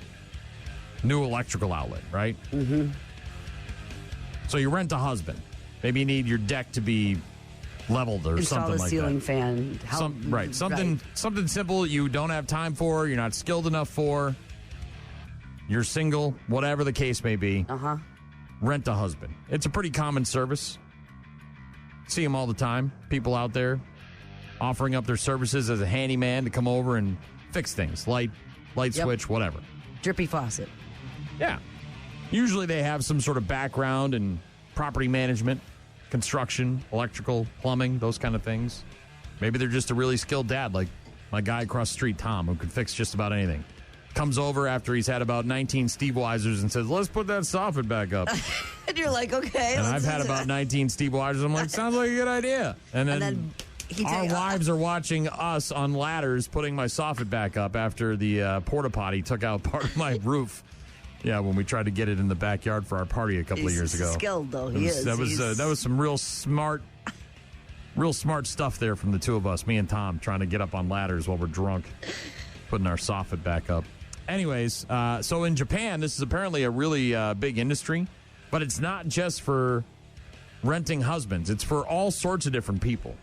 new electrical outlet, right? Mm-hmm. So you rent a husband. Maybe you need your deck to be leveled or install something like that. Install a ceiling fan. Something simple you don't have time for, you're not skilled enough for, you're single, whatever the case may be. Uh-huh. Rent a husband. It's a pretty common service. See them all the time. People out there offering up their services as a handyman to come over and fix things. Light switch, whatever. Drippy faucet. Yeah. Usually they have some sort of background in property management, construction, electrical, plumbing, those kind of things. Maybe they're just a really skilled dad, like my guy across the street, Tom, who could fix just about anything. Comes over after he's had about 19 Steve Weisers and says, let's put that soffit back up. And you're like, okay. And I've had about 19 Steve Weisers. I'm like, sounds like a good idea. And then our wives are watching us on ladders putting my soffit back up after the porta potty took out part of my roof. Yeah, when we tried to get it in the backyard for our party a couple of years ago. Skilled though, he is. That was some real smart stuff there from the two of us, me and Tom, trying to get up on ladders while we're drunk, putting our soffit back up. Anyways, so in Japan, this is apparently a really big industry, but it's not just for renting husbands. It's for all sorts of different people.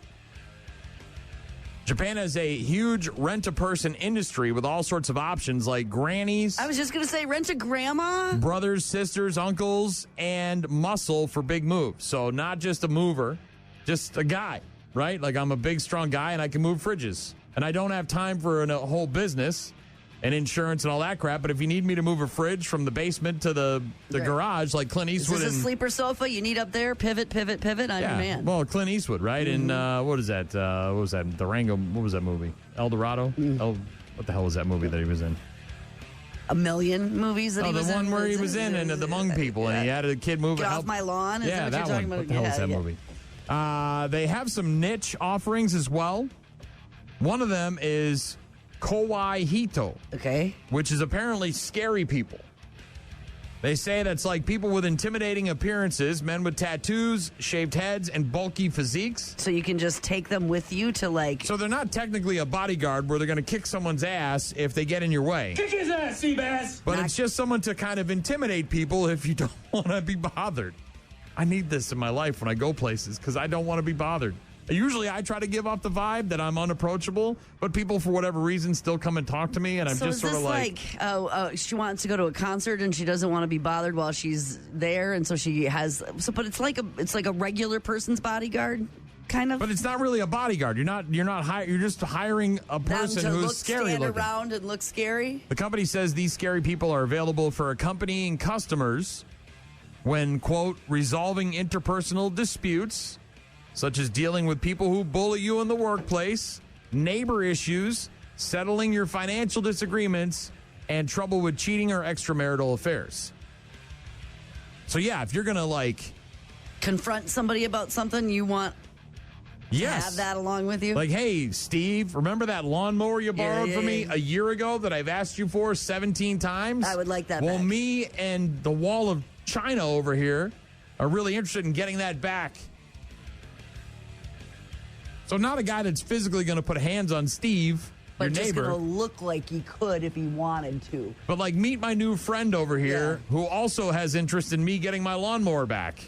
Japan has a huge rent-a-person industry with all sorts of options like grannies. I was just going to say rent-a-grandma. Brothers, sisters, uncles, and muscle for big moves. So not just a mover, just a guy, right? Like I'm a big, strong guy, and I can move fridges. And I don't have time for a whole business and insurance and all that crap. But if you need me to move a fridge from the basement to the garage, like Clint Eastwood. Is this a sleeper sofa you need up there? Pivot, pivot, pivot. I'm your man. Well, Clint Eastwood, right? And what is that? What was that? The Rango. What was that movie? El Dorado. What the hell was that movie that he was in? A million movies that he was in. The one where he was in and the Hmong people, and he had a kid move. Get off my lawn. Is that that you're one. talking about? What the hell is that movie? They have some niche offerings as well. One of them is Kawaii Hito. Okay. Which is apparently scary people. They say that's like people with intimidating appearances, men with tattoos, shaved heads, and bulky physiques. So you can just take them with you to like... So they're not technically a bodyguard where they're going to kick someone's ass if they get in your way. Kick his ass, Seabass! But it's just someone to kind of intimidate people if you don't want to be bothered. I need this in my life when I go places because I don't want to be bothered. Usually I try to give off the vibe that I'm unapproachable, but people, for whatever reason, still come and talk to me, and I'm just sort of like... she wants to go to a concert, and she doesn't want to be bothered while she's there, and so she has... But it's like a regular person's bodyguard, kind of? But it's not really a bodyguard. You're just hiring a person who's scary stand looking. Around and look scary? The company says these scary people are available for accompanying customers when, quote, resolving interpersonal disputes, such as dealing with people who bully you in the workplace, neighbor issues, settling your financial disagreements, and trouble with cheating or extramarital affairs. So, yeah, if you're going to, confront somebody about something, you want to have that along with you? Like, hey, Steve, remember that lawnmower you borrowed from me a year ago that I've asked you for 17 times? I would like that Well, back. me and the wall of China over here are really interested in getting that back. So not a guy that's physically going to put hands on Steve, but your just neighbor. going to look like he could if he wanted to. But meet my new friend over here who also has interest in me getting my lawnmower back.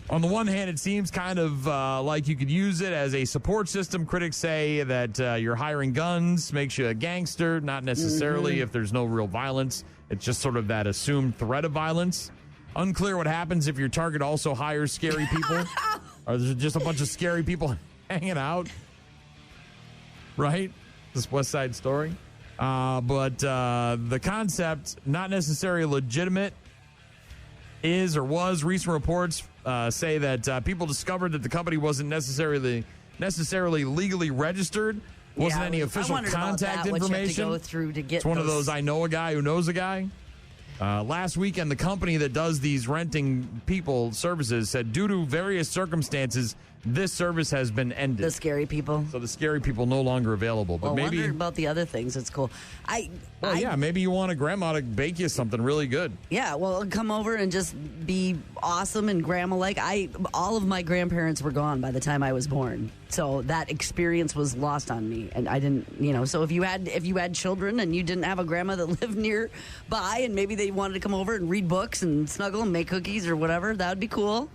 On the one hand, it seems kind of like you could use it as a support system. Critics say that you're hiring guns makes you a gangster, not necessarily if there's no real violence. It's just sort of that assumed threat of violence. Unclear what happens if your target also hires scary people. Or there's just a bunch of scary people hanging out. Right? This West Side Story. But the concept, not necessarily legitimate, is or was. Recent reports say that people discovered that the company wasn't necessarily legally registered. Wasn't any official contact information. What you have to go through to get it's one of those I know a guy who knows a guy. Last weekend, the company that does these renting people services said due to various circumstances, this service has been ended. The scary people. So the scary people no longer available. But well, maybe wonder about the other things. It's cool. Maybe you want a grandma to bake you something really good. Yeah, well, come over and just be awesome and grandma-like. All of my grandparents were gone by the time I was born, so that experience was lost on me, and I didn't. So if you had children and you didn't have a grandma that lived nearby, and maybe they wanted to come over and read books and snuggle and make cookies or whatever, that would be cool.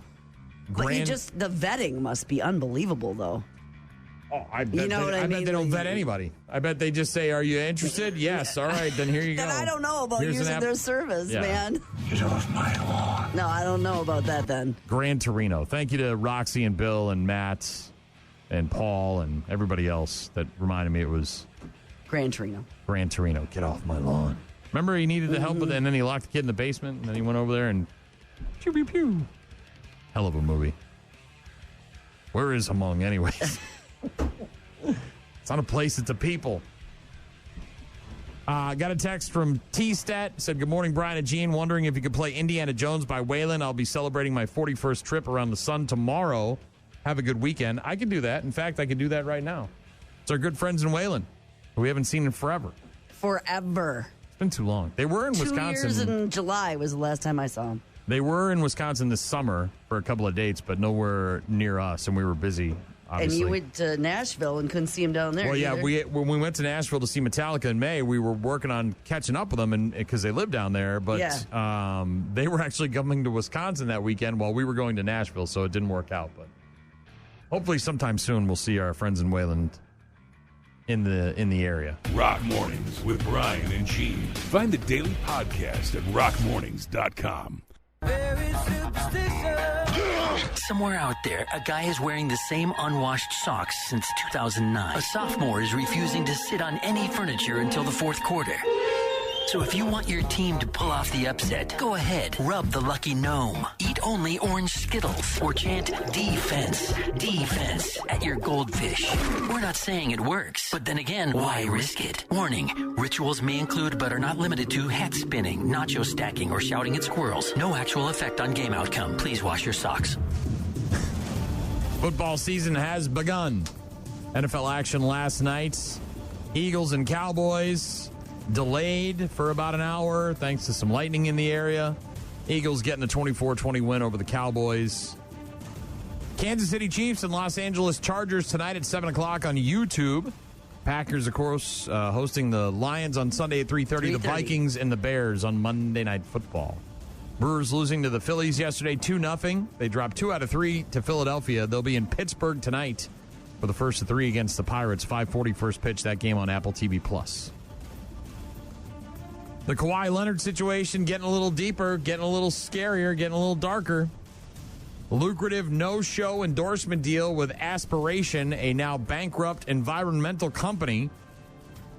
But the vetting must be unbelievable, though. Oh, I bet I bet they don't vet anybody. I bet they just say, "Are you interested?" Yes. All right, then here you go. Then I don't know about using their service, man. Get off my lawn. No, I don't know about that then. Gran Torino. Thank you to Roxy and Bill and Matt and Paul and everybody else that reminded me it was Gran Torino. Gran Torino. Get off my lawn. Remember he needed the help with it, and then he locked the kid in the basement, and then he went over there and pew pew pew. Hell of a movie. Where is Hmong anyways? It's not a place, it's a people. Got a text from T-Stat. Said, good morning, Brian and Gene. Wondering if you could play Indiana Jones by Waylon. I'll be celebrating my 41st trip around the sun tomorrow. Have a good weekend. I can do that. In fact, I can do that right now. It's our good friends in Waylon, who we haven't seen in forever. Forever. It's been too long. They were in Wisconsin. 2 years in July was the last time I saw them. They were in Wisconsin this summer for a couple of dates, but nowhere near us, and we were busy, obviously. And you went to Nashville and couldn't see them down there. Well, yeah, when we went to Nashville to see Metallica in May, we were working on catching up with them because they live down there, but they were actually coming to Wisconsin that weekend while we were going to Nashville, so it didn't work out. But hopefully sometime soon we'll see our friends in Wayland in the area. Rock Mornings with Brian and Gene. Find the daily podcast at rockmornings.com. Somewhere out there, a guy is wearing the same unwashed socks since 2009. A sophomore is refusing to sit on any furniture until the fourth quarter. So if you want your team to pull off the upset, go ahead, rub the lucky gnome, eat only orange Skittles, or chant defense, defense at your goldfish. We're not saying it works, but then again, why risk it? Warning, rituals may include but are not limited to hat spinning, nacho stacking, or shouting at squirrels. No actual effect on game outcome. Please wash your socks. Football season has begun. NFL action last night. Eagles and Cowboys delayed for about an hour thanks to some lightning in the area. Eagles getting a 24-20 win over the Cowboys. Kansas City Chiefs and Los Angeles Chargers tonight at 7 o'clock on YouTube. Packers, of course, hosting the Lions on Sunday at 3:30. The Vikings and the Bears on Monday Night Football. Brewers losing to the Phillies yesterday 2-0. They dropped 2 out of 3 to Philadelphia. They'll be in Pittsburgh tonight for the first of 3 against the Pirates. 5:40 first pitch, that game on Apple TV+. The Kawhi Leonard situation getting a little deeper, getting a little scarier, getting a little darker. Lucrative no-show endorsement deal with Aspiration, a now bankrupt environmental company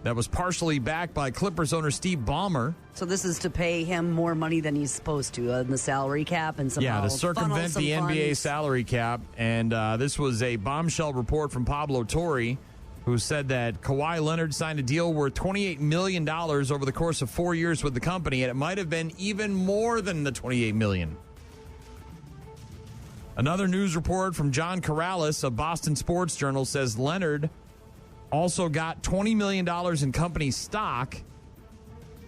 that was partially backed by Clippers owner Steve Ballmer. So this is to pay him more money than he's supposed to in the salary cap and somehow to circumvent the NBA salary cap. And this was a bombshell report from Pablo Torre, who said that Kawhi Leonard signed a deal worth $28 million over the course of 4 years with the company, and it might have been even more than the $28 million. Another news report from John Corrales of Boston Sports Journal says Leonard also got $20 million in company stock.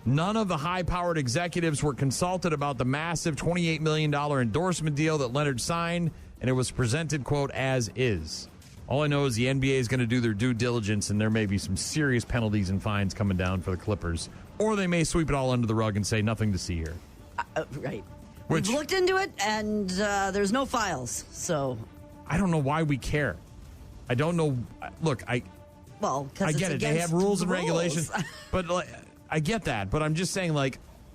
None of the high-powered executives were consulted about the massive $28 million endorsement deal that Leonard signed, and it was presented, quote, as is. All I know is the NBA is going to do their due diligence, and there may be some serious penalties and fines coming down for the Clippers. Or they may sweep it all under the rug and say nothing to see here. Right. We've looked into it, and there's no files, so. I don't know why we care. I don't know. Look, I get it. They have rules and regulations. But I get that. But I'm just saying,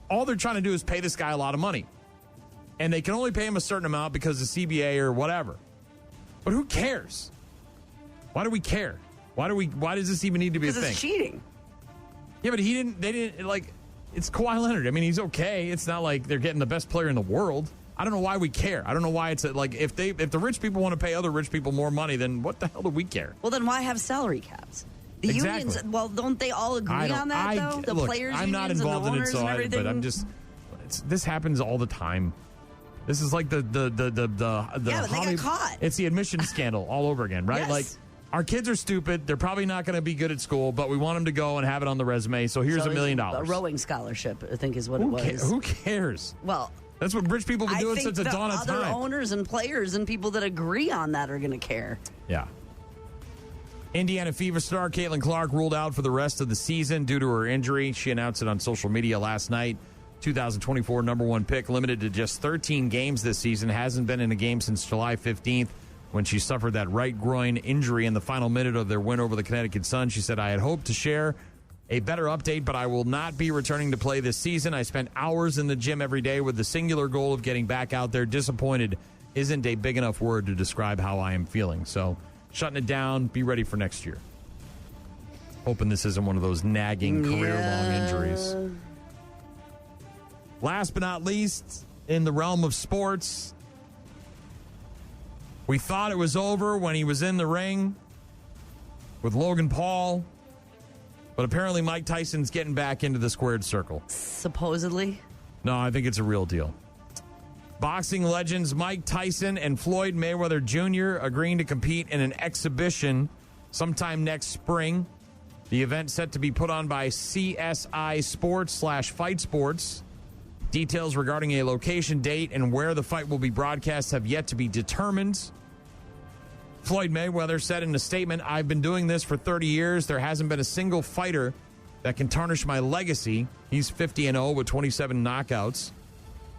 all they're trying to do is pay this guy a lot of money. And they can only pay him a certain amount because of CBA or whatever. But who cares? Why do we care? Why does this even need to be a thing? Because it's cheating. Yeah, but it's Kawhi Leonard. I mean, he's okay. It's not like they're getting the best player in the world. I don't know why we care. I don't know why it's if the rich people want to pay other rich people more money, then what the hell do we care? Well, then why have salary caps? The exactly. unions, well, don't they all agree on that, though? The players' I'm not unions involved and the in it, owners and everything? but I'm just, this happens all the time. This is like the but they got caught. It's the admissions scandal all over again, right? Yes. Our kids are stupid. They're probably not going to be good at school, but we want them to go and have it on the resume. So here's $1 million. A rowing scholarship, I think, is what it was. Who cares? Well, that's what rich people have been doing since the dawn of time. Other owners and players and people that agree on that are going to care. Yeah. Indiana Fever star Caitlin Clark ruled out for the rest of the season due to her injury. She announced it on social media last night. 2024 number 1 pick, limited to just 13 games this season. Hasn't been in a game since July 15th. When she suffered that right groin injury in the final minute of their win over the Connecticut Sun. She said, I had hoped to share a better update, but I will not be returning to play this season. I spent hours in the gym every day with the singular goal of getting back out there. Disappointed isn't a big enough word to describe how I am feeling. So shutting it down, be ready for next year. Hoping this isn't one of those nagging career-long injuries. Last but not least, in the realm of sports, we thought it was over when he was in the ring with Logan Paul, but apparently Mike Tyson's getting back into the squared circle. Supposedly? No, I think it's a real deal. Boxing legends Mike Tyson and Floyd Mayweather Jr. agreeing to compete in an exhibition sometime next spring. The event set to be put on by CSI Sports/Fight Sports. Details regarding a location, date, and where the fight will be broadcast have yet to be determined. Floyd Mayweather said in a statement, I've been doing this for 30 years. There hasn't been a single fighter that can tarnish my legacy. He's 50-0 with 27 knockouts.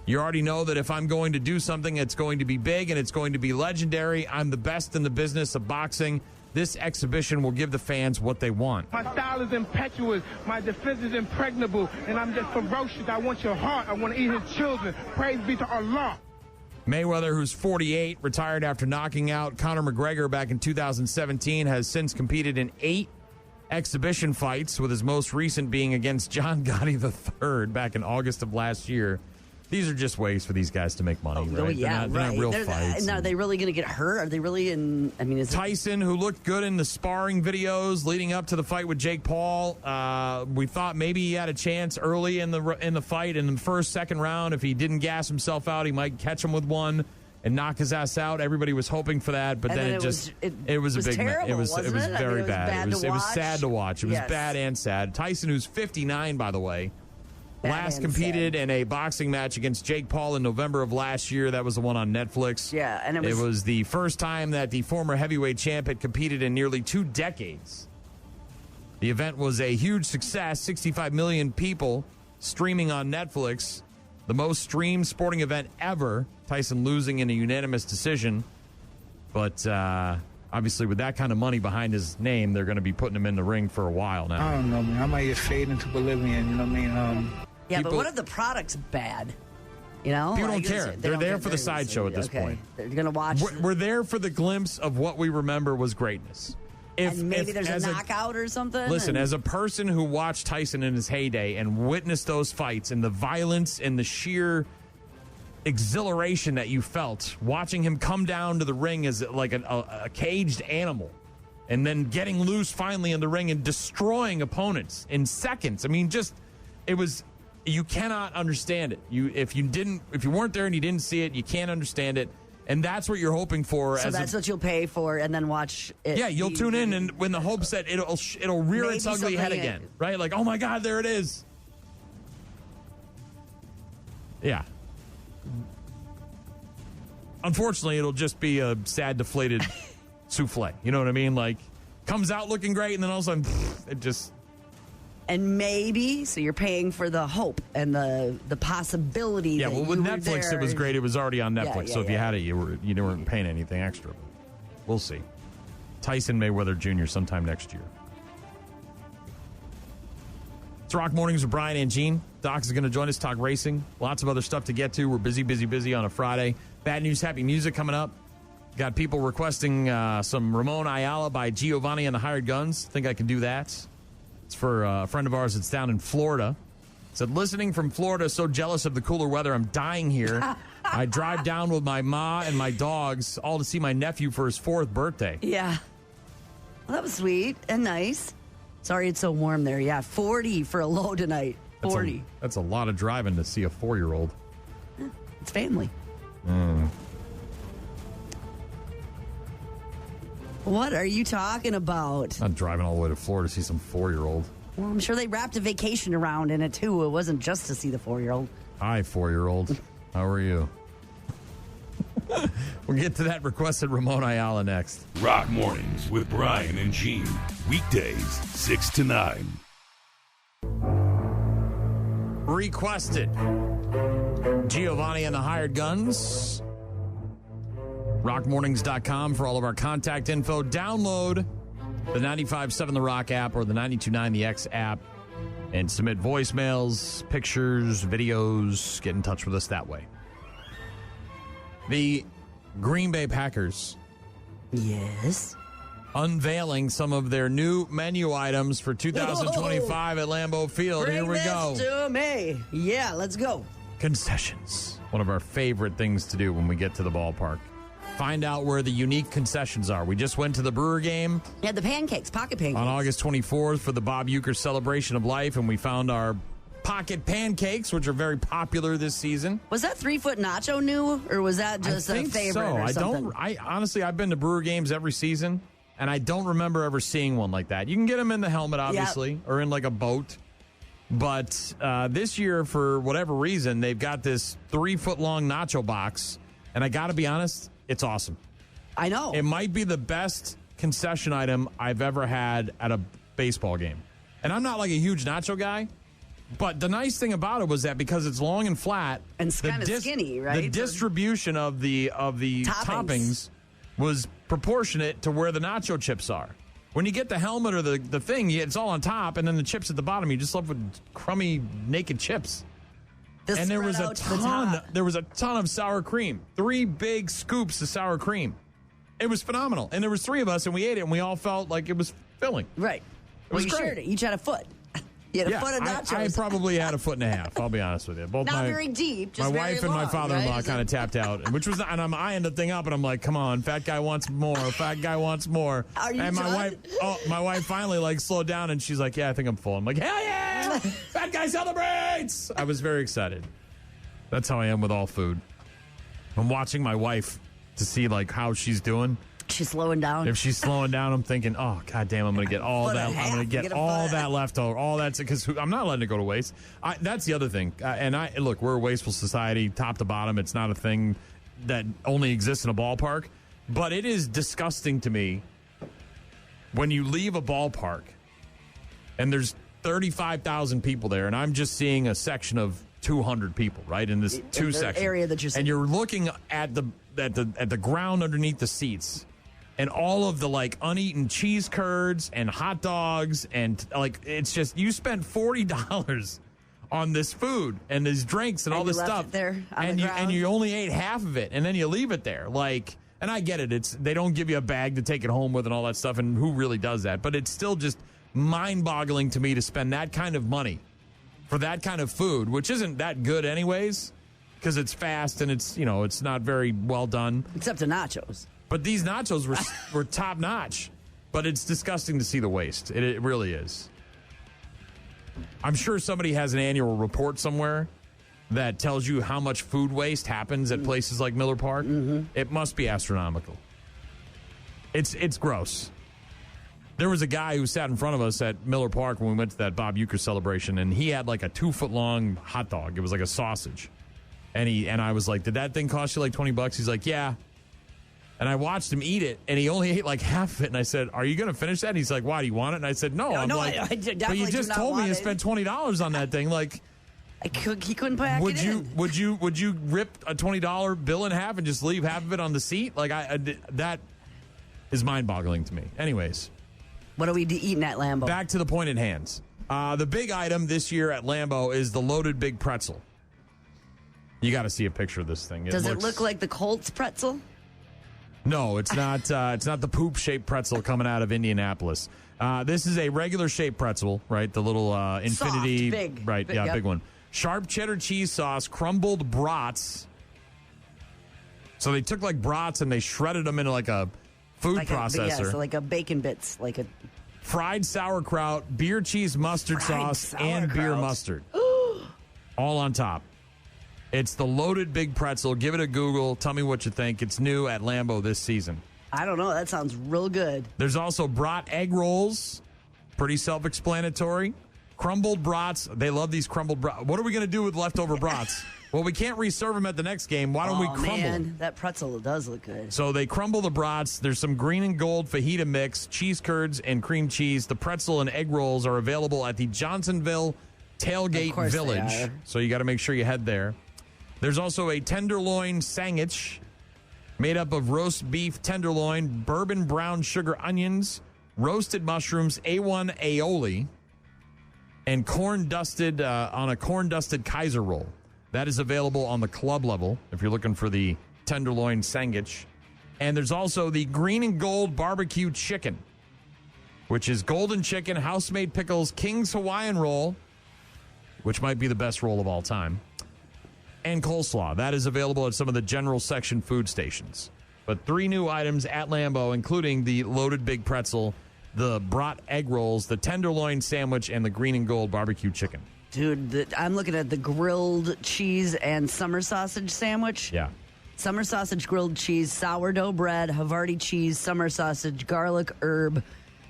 You already know that if I'm going to do something, it's going to be big and it's going to be legendary. I'm the best in the business of boxing. This exhibition will give the fans what they want. My style is impetuous. My defense is impregnable. And I'm just ferocious. I want your heart. I want to eat his children. Praise be to Allah. Mayweather, who's 48, retired after knocking out Conor McGregor back in 2017, has since competed in 8 exhibition fights, with his most recent being against John Gotti III back in August of last year. These are just ways for these guys to make money, right? Oh, yeah, they're not real fights. Are they really going to get hurt? Are they really in? I mean, Tyson, who looked good in the sparring videos leading up to the fight with Jake Paul, we thought maybe he had a chance early in the fight in the first, second round. If he didn't gas himself out, he might catch him with one and knock his ass out. Everybody was hoping for that, but then it was a big terrible, it was very bad. It was sad to watch. It was Yes. bad and sad. Tyson, who's 59, by the way. Last competed in a boxing match against Jake Paul in November of last year. That was the one on Netflix. Yeah, and it was the first time that the former heavyweight champ had competed in nearly 2 decades. The event was a huge success. 65 million people streaming on Netflix. The most streamed sporting event ever. Tyson losing in a unanimous decision. But obviously with that kind of money behind his name, they're going to be putting him in the ring for a while now. I don't know, man. I might get fade into Bolivian, you know what I mean? Yeah, but what if the product's bad? You know? People don't care. They're there for the sideshow at this point. They're going to watch. We're there for the glimpse of what we remember was greatness. And maybe there's a knockout or something? Listen, as a person who watched Tyson in his heyday and witnessed those fights and the violence and the sheer exhilaration that you felt watching him come down to the ring as like a caged animal and then getting loose finally in the ring and destroying opponents in seconds. I mean, you cannot understand it. If you weren't there and you didn't see it, you can't understand it. And that's what you're hoping for. So that's what you'll pay for and then watch it. Yeah, you'll tune in and when the hopes that it'll rear its ugly head again, right? Like, oh my God, there it is. Yeah. Unfortunately, it'll just be a sad, deflated souffle. You know what I mean? Like, comes out looking great, and then all of a sudden, it just... And maybe, so you're paying for the hope and the possibility. Yeah, that well, with you were Netflix, there. it was great. It was already on Netflix, Yeah, so if you had it, you weren't paying anything extra. We'll see. Tyson Mayweather Jr. sometime next year. It's Rock Mornings with Brian and Gene. Doc is going to join us, talk racing. Lots of other stuff to get to. We're busy on a Friday. Bad news, happy music coming up. Got people requesting some Ramon Ayala by Giovanni and the Hired Guns. Think I can do that. It's for a friend of ours that's down in Florida. Said, listening from Florida, so jealous of the cooler weather. I'm dying here. I drive down with my ma and my dogs, all to see my nephew for his 4th birthday. Yeah. Well, that was sweet and nice. Sorry it's so warm there. Yeah, 40 for a low tonight. 40. That's a lot of driving to see a 4-year-old. It's family. What are you talking about? Not driving all the way to Florida to see some 4-year-old. Well, I'm sure they wrapped a vacation around in it, too. It wasn't just to see the 4-year-old. Hi, 4-year-old. How are you? We'll get to that requested Ramon Ayala next. Rock Mornings with Brian and Gene. Weekdays, 6 to 9. Requested Giovanni and the Hired Guns. rockmornings.com for all of our contact info. Download the 95.7 The Rock app or the 92.9 The X app and submit voicemails, pictures, videos. Get in touch with us that way. The Green Bay Packers. Yes. Unveiling some of their new menu items for 2025 at Lambeau Field. Here we go. Bring this to me. Yeah, let's go. Concessions. One of our favorite things to do when we get to the ballpark. Find out where the unique concessions are. We just went to the Brewer game. Yeah, the pancakes, pocket pancakes. On August 24th for the Bob Uecker Celebration of Life, and we found our pocket pancakes, which are very popular this season. Was that 3-foot nacho new, or was that just a favorite or something? Honestly, I've been to Brewer games every season, and I don't remember ever seeing one like that. You can get them in the helmet, obviously, or in like a boat. But this year, for whatever reason, they've got this 3-foot-long nacho box, and I got to be honest, it's awesome. I know. It might be the best concession item I've ever had at a baseball game. And I'm not like a huge nacho guy, But the nice thing about it was that because it's long and flat and it's kind of skinny, right? The distribution of the toppings was proportionate to where the nacho chips are. When you get the helmet or the thing, it's all on top, and then the chips at the bottom. You just left with crummy, naked chips. And there was a ton of sour cream. 3 big scoops of sour cream. It was phenomenal. And there was 3 of us, and we ate it, and we all felt like it was filling. Right. It was you great. shared it. Each had a foot. You had a foot of nachos. I probably had a foot and a half, I'll be honest with you. Both Not very deep, just my very wife and long, my father-in-law right? kind of tapped out, which was, and I'm eyeing the thing up, and I'm like, come on, fat guy wants more, fat guy wants more. Are you and done? my wife finally slowed down, and she's like, yeah, I think I'm full. I'm like, hell yeah, fat guy celebrates. I was very excited. That's how I am with all food. I'm watching my wife to see how she's doing. She's slowing down. If she's slowing down, I'm thinking, oh, God damn, I'm going to get all that. I'm going to get all that left over. All that's because I'm not letting it go to waste. That's the other thing. Look, we're a wasteful society, top to bottom. It's not a thing that only exists in a ballpark. But it is disgusting to me when you leave a ballpark and there's 35,000 people there, and I'm just seeing a section of 200 people, right, in this two section area that you're seeing. And you're looking at the ground underneath the seats. And all of the uneaten cheese curds and hot dogs and it's just you spent $40 on this food and these drinks and all this stuff it there on and the you ground. and you only ate half of it and then you leave it there and I get it, they don't give you a bag to take it home with and all that stuff, and who really does that? But it's still just mind-boggling to me to spend that kind of money for that kind of food, which isn't that good anyways, because it's fast and it's it's not very well done, except the nachos. But these nachos were top notch. But it's disgusting to see the waste. It really is. I'm sure somebody has an annual report somewhere that tells you how much food waste happens at places like Miller Park. Mm-hmm. It must be astronomical. It's gross. There was a guy who sat in front of us at Miller Park when we went to that Bob Uecker celebration, and he had a 2-foot-long hot dog. It was like a sausage. And I was like, did that thing cost you $20? He's like, yeah. And I watched him eat it, and he only ate half of it. And I said, are you going to finish that? And he's like, why, do you want it? And I said, no. I'm but you just told me you spent $20 on that thing. He couldn't pack it in. Would you rip a $20 bill in half and just leave half of it on the seat? That is mind-boggling to me. Anyways. What are we eating at Lambeau? Back to the point at hand. The big item this year at Lambeau is the loaded big pretzel. You got to see a picture of this thing. Does it look like the Colts pretzel? No, it's not. It's not the poop-shaped pretzel coming out of Indianapolis. This is a regular shaped pretzel, right? The little infinity, soft, big, right? Yeah, big one. Sharp cheddar cheese sauce, crumbled brats. So they took brats and they shredded them into a food processor. So a bacon bits, a fried sauerkraut, beer cheese mustard sauce, and beer mustard, all on top. It's the loaded big pretzel. Give it a Google. Tell me what you think. It's new at Lambeau this season. I don't know. That sounds real good. There's also brat egg rolls. Pretty self-explanatory. Crumbled brats. They love these crumbled brats. What are we going to do with leftover brats? Well, we can't reserve them at the next game. Why don't we crumble them? That pretzel does look good. So they crumble the brats. There's some green and gold fajita mix, cheese curds, and cream cheese. The pretzel and egg rolls are available at the Johnsonville Tailgate Village. So you got to make sure you head there. There's also a tenderloin sandwich made up of roast beef tenderloin, bourbon brown sugar onions, roasted mushrooms, A1 aioli, and corn dusted on a corn dusted Kaiser roll. That is available on the club level if you're looking for the tenderloin sandwich. And there's also the green and gold barbecue chicken, which is golden chicken, house-made pickles, King's Hawaiian roll, which might be the best roll of all time, and coleslaw. That is available at some of the general section food stations. But 3 new items at Lambeau, including the loaded big pretzel, the brat egg rolls, the tenderloin sandwich, and the green and gold barbecue chicken. Dude, I'm looking at the grilled cheese and summer sausage sandwich. Yeah. Summer sausage, grilled cheese, sourdough bread, Havarti cheese, summer sausage, garlic herb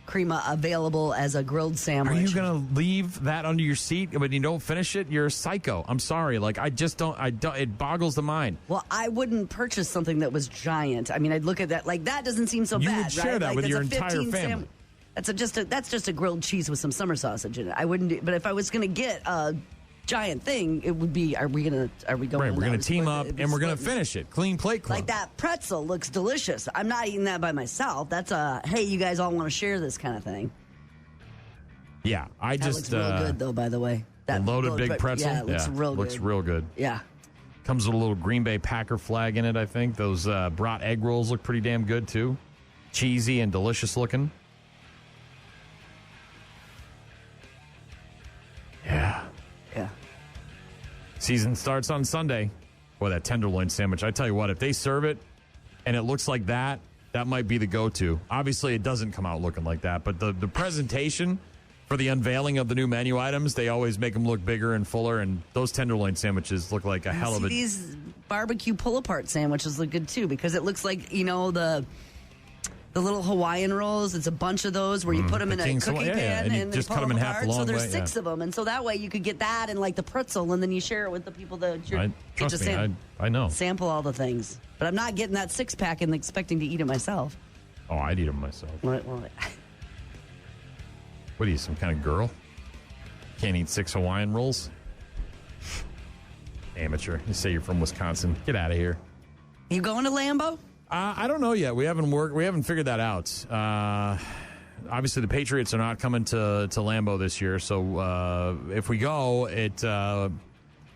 crema available as a grilled sandwich. Are you going to leave that under your seat when you don't finish it? You're a psycho. I'm sorry. I just don't. It boggles the mind. Well, I wouldn't purchase something that was giant. I mean, I'd look at that. That doesn't seem so bad. You would share that with your entire family. That's just a grilled cheese with some summer sausage in it. I wouldn't do, but if I was going to get a giant thing, it would be, are we going Right, we're going to team up and we're going to finish it. Clean plate club. Like that pretzel looks delicious. I'm not eating that by myself. That's a, hey, you guys all want to share this kind of thing. Yeah, That looks real good, though, by the way. That loaded big pretzel? Yeah, it looks real good. Looks real good. Yeah. Comes with a little Green Bay Packer flag in it, I think. Those brat egg rolls look pretty damn good, too. Cheesy and delicious looking. Yeah. Yeah. Season starts on Sunday. Boy, that tenderloin sandwich. I tell you what, if they serve it and it looks like that, that might be the go-to. Obviously, it doesn't come out looking like that, but the presentation for the unveiling of the new menu items, they always make them look bigger and fuller, and those tenderloin sandwiches look like a hell of a... These barbecue pull-apart sandwiches look good, too, because it looks like, the little Hawaiian rolls. It's a bunch of those where you put them in a cookie pan and you just cut them in half the long way. So there's 6 of them, and so that way you could get that and like the pretzel, and then you share it with the people that you're trust me, I know. Sample all the things, but I'm not getting that 6-pack and expecting to eat it myself. Oh, I'd eat them myself. Well, what are you, some kind of girl? Can't eat 6 Hawaiian rolls? Amateur. You say you're from Wisconsin. Get out of here. You going to Lambeau? I don't know yet. We haven't figured that out. Obviously, the Patriots are not coming to Lambeau this year. So if we go,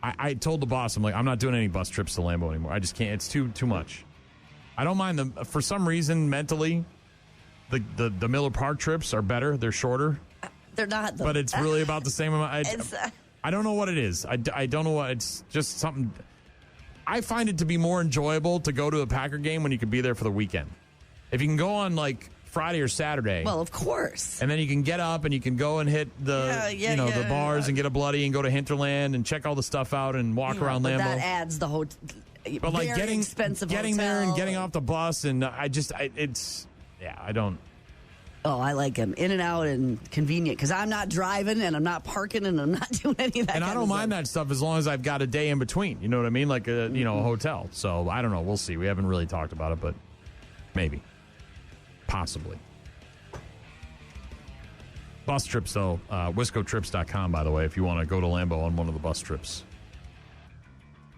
I told the boss, I'm like, I'm not doing any bus trips to Lambeau anymore. I just can't. It's too much. I don't mind them. For some reason, mentally, the Miller Park trips are better. They're shorter. They're not, though. But it's really about the same amount. I don't know what it is. I don't know what. It's just something. I find it to be more enjoyable to go to a Packer game when you can be there for the weekend. If you can go on like Friday or Saturday. Well, of course. And then you can get up and you can go and hit the bars and get a bloody and go to Hinterland and check all the stuff out and walk around Lambeau. That adds the whole. But like getting there and getting off the bus and I don't. Oh, I like them in and out and convenient because I'm not driving and I'm not parking and I'm not doing any of that. And I don't mind that stuff as long as I've got a day in between. You know what I mean? Like a hotel. So I don't know. We'll see. We haven't really talked about it, but maybe, possibly. Bus trips though. WiscoTrips.com, by the way, if you want to go to Lambeau on one of the bus trips.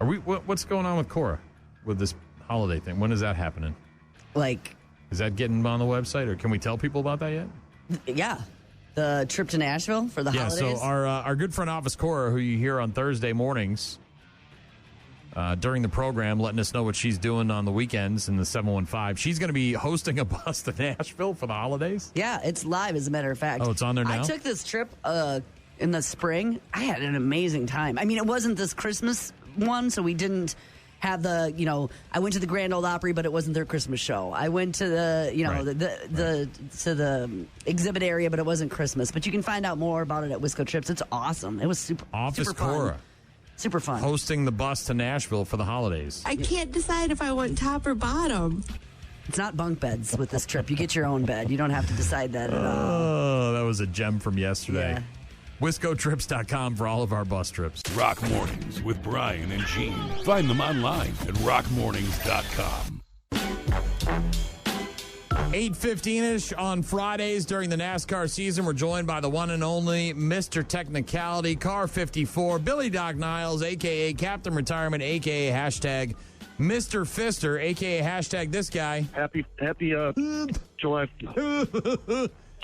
Are we? What's going on with Cora with this holiday thing? When is that happening? Is that getting on the website, or can we tell people about that yet? Yeah. The trip to Nashville for the holidays? Yeah, so our good friend Office Cora, who you hear on Thursday mornings during the program, letting us know what she's doing on the weekends in the 715. She's going to be hosting a bus to Nashville for the holidays? Yeah, it's live, as a matter of fact. Oh, it's on there now? I took this trip in the spring. I had an amazing time. I mean, it wasn't this Christmas one, so we didn't have the, I went to the Grand Ole Opry, but it wasn't their Christmas show. I went to the exhibit area, but it wasn't Christmas. But you can find out more about it at Wisco Trips. It's awesome. It was super Cora. fun. Super fun. Hosting the bus to Nashville for the holidays. I can't decide if I want top or bottom. It's not bunk beds with this trip. You get your own bed. You don't have to decide that at all. Oh, that was a gem from yesterday. Yeah. WiscoTrips.com for all of our bus trips. Rock Mornings with Brian and Gene. Find them online at rockmornings.com. 8:15-ish on Fridays during the NASCAR season. We're joined by the one and only Mr. Technicality, Car 54, Billy Doc Niles, a.k.a. Captain Retirement, a.k.a. hashtag Mr. Fister, a.k.a. hashtag this guy. Happy July.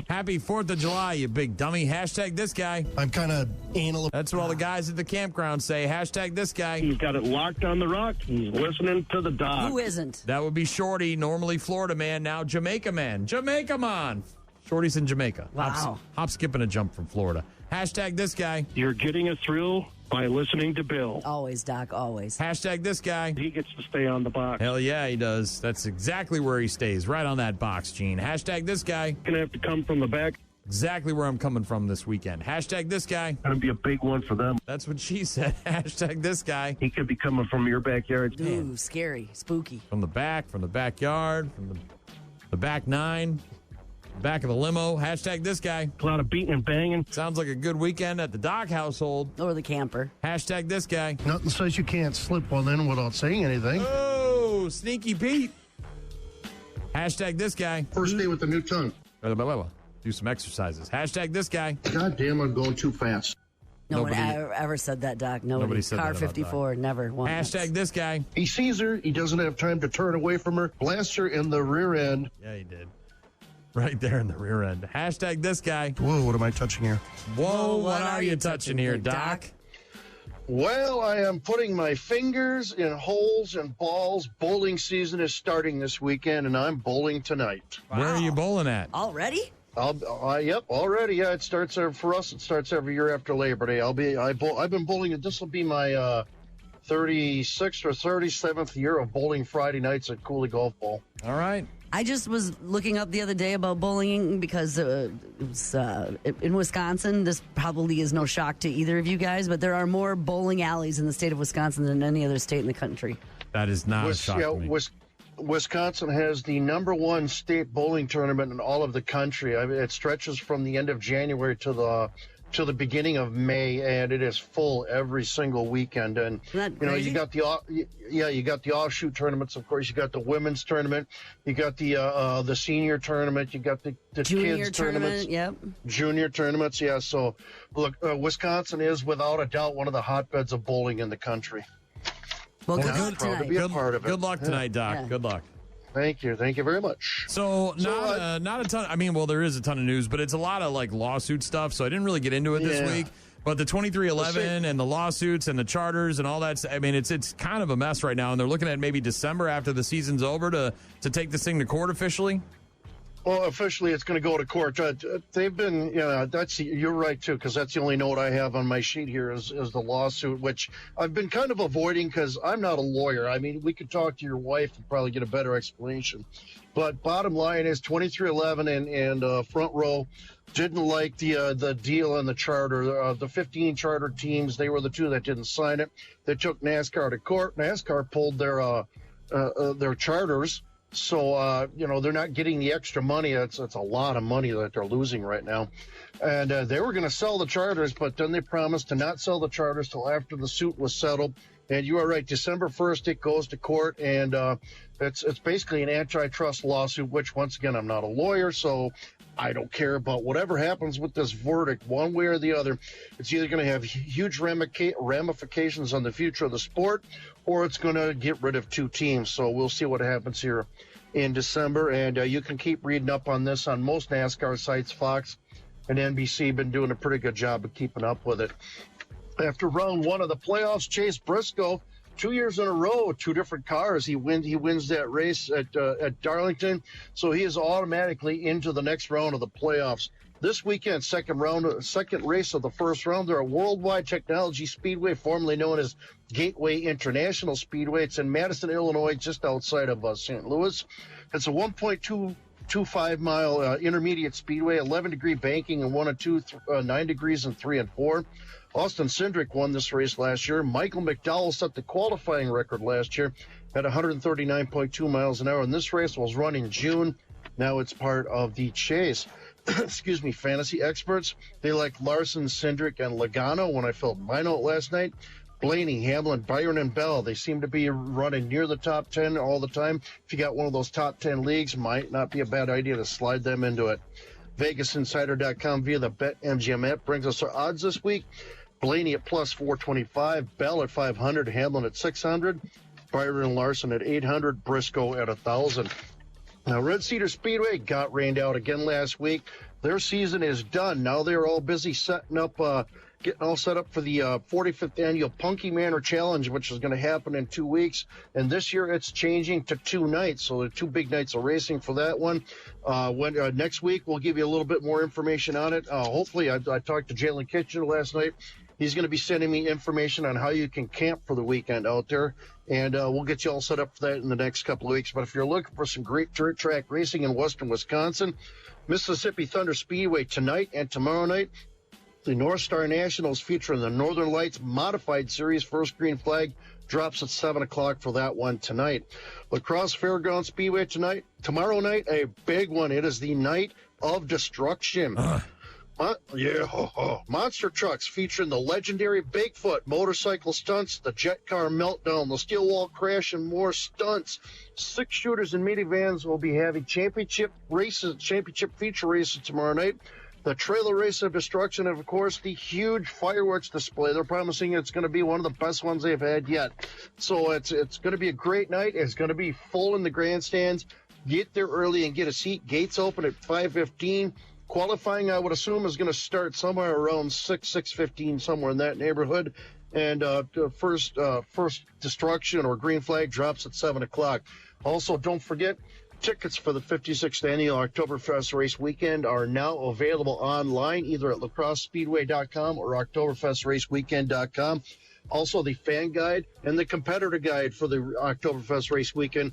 Happy 4th of July, you big dummy. Hashtag this guy. I'm kind of anal. That's what all the guys at the campground say. Hashtag this guy. He's got it locked on the rock. He's listening to the dog. Who isn't? That would be Shorty, normally Florida man, now Jamaica man. Jamaica man. Shorty's in Jamaica. Wow. Hop, skip, and a jump from Florida. Hashtag this guy. You're getting a thrill by listening to Bill. Always, Doc, always. Hashtag this guy. He gets to stay on the box. Hell yeah, he does. That's exactly where he stays, right on that box, Gene. Hashtag this guy. Going to have to come from the back. Exactly where I'm coming from this weekend. Hashtag this guy. Going to be a big one for them. That's what she said. Hashtag this guy. He could be coming from your backyard. Ooh, scary, spooky. From the backyard, from the back nine. Back of the limo. Hashtag this guy. A lot of beating and banging. Sounds like a good weekend at the Doc household. Or the camper. Hashtag this guy. Nothing says you can't slip one in without saying anything. Oh, Sneaky Pete. Hashtag this guy. First day with the new tongue. do some exercises. Hashtag this guy. God damn, I'm going too fast. No one ever said that, Doc. Nobody said Car that about 54, Doc. never. Once. Hashtag this guy. He sees her. He doesn't have time to turn away from her. Blasts her in the rear end. Yeah, he did. Right there in the rear end. Hashtag this guy. Whoa, what am I touching here? Whoa, what are you touching here, Doc? Well, I am putting my fingers in holes and balls. Bowling season is starting this weekend, and I'm bowling tonight. Wow. Where are you bowling at? Already? Yep, already. Yeah, it starts for us. It starts every year after Labor Day. I've been bowling. This will be my 36th or 37th year of bowling Friday nights at Cooley Golf Ball. All right. I just was looking up the other day about bowling because it was, in Wisconsin. This probably is no shock to either of you guys, but there are more bowling alleys in the state of Wisconsin than any other state in the country. That is not a shock to me. Wisconsin has the #1 state bowling tournament in all of the country. I mean, it stretches from the end of January to the beginning of May, and it is full every single weekend. And you got the offshoot tournaments. Of course, you got the women's tournament, you got the senior tournament, you got the junior kids tournament. tournaments, Yep. junior tournaments. Yeah. So, look, Wisconsin is without a doubt one of the hotbeds of bowling in the country. Well, good luck proud to tonight. be a part of it. Good luck tonight, Doc. Yeah. Good luck. Thank you very much. So not a ton. I mean, well, there is a ton of news, but it's a lot of like lawsuit stuff. So I didn't really get into it this week. But the 2311 and the lawsuits and the charters and all that. I mean, it's kind of a mess right now, and they're looking at maybe December after the season's over to take this thing to court officially. Well, officially, it's going to go to court. They've been, you're right, too, because that's the only note I have on my sheet here is the lawsuit, which I've been kind of avoiding because I'm not a lawyer. I mean, we could talk to your wife and probably get a better explanation. But bottom line is 2311 and Front Row didn't like the deal and the charter. The 15 charter teams, they were the two that didn't sign it. They took NASCAR to court. NASCAR pulled their charters. So, they're not getting the extra money. It's a lot of money that they're losing right now. And they were going to sell the charters, but then they promised to not sell the charters till after the suit was settled. And you are right, December 1st, it goes to court. And it's basically an antitrust lawsuit, which, once again, I'm not a lawyer, so I don't care about whatever happens with this verdict, one way or the other. It's either going to have huge ramifications on the future of the sport, or it's going to get rid of two teams. So we'll see what happens here in December. And you can keep reading up on this on most NASCAR sites. Fox and NBC been doing a pretty good job of keeping up with it. After round one of the playoffs, Chase Briscoe, 2 years in a row with two different cars, he wins that race at Darlington, so he is automatically into the next round of the playoffs. This weekend, second race of the first round, they're at Worldwide Technology Speedway, formerly known as Gateway International Speedway. It's in Madison, Illinois, just outside of St. Louis. It's a 1.25-mile intermediate speedway, 11-degree banking in 1 and 2, 9 degrees in 3 and 4. Austin Cindric won this race last year. Michael McDowell set the qualifying record last year at 139.2 miles an hour. And this race was run in June. Now it's part of the Chase. Excuse me, fantasy experts. They like Larson, Cindric, and Logano when I filled my note last night. Blaney, Hamlin, Byron, and Bell, they seem to be running near the top 10 all the time. If you got one of those top 10 leagues, might not be a bad idea to slide them into it. VegasInsider.com via the BetMGM app brings us our odds this week. Blaney at plus 425, Bell at 500, Hamlin at 600, Byron and Larson at 800, Briscoe at 1,000. Now, Red Cedar Speedway got rained out again last week. Their season is done. Now they're all busy setting up, getting all set up for the 45th annual Punky Manor Challenge, which is going to happen in 2 weeks. And this year it's changing to 2 nights. So there are 2 big nights of racing for that one. Next week, we'll give you a little bit more information on it. Hopefully, I talked to Jalen Kitchener last night. He's going to be sending me information on how you can camp for the weekend out there. And we'll get you all set up for that in the next couple of weeks. But if you're looking for some great dirt track racing in western Wisconsin, Mississippi Thunder Speedway tonight and tomorrow night. The North Star Nationals featuring the Northern Lights Modified Series first green flag drops at 7 o'clock for that one tonight. Lacrosse Fairgrounds Speedway tomorrow night, a big one. It is the night of destruction. Monster trucks featuring the legendary Bigfoot, motorcycle stunts, the jet car meltdown, the steel wall crash, and more stunts. 6 shooters and minivans will be having championship feature races tomorrow night. The trailer race of destruction, and of course the huge fireworks display. They're promising it's going to be one of the best ones they've had yet. So it's going to be a great night. It's going to be full in the grandstands. Get there early and get a seat. Gates open at 5:15. Qualifying, I would assume, is going to start somewhere around 6:15, somewhere in that neighborhood. And first destruction or green flag drops at 7 o'clock. Also, don't forget, tickets for the 56th annual Oktoberfest race weekend are now available online, either at lacrossespeedway.com or oktoberfestraceweekend.com. Also, the fan guide and the competitor guide for the Oktoberfest race weekend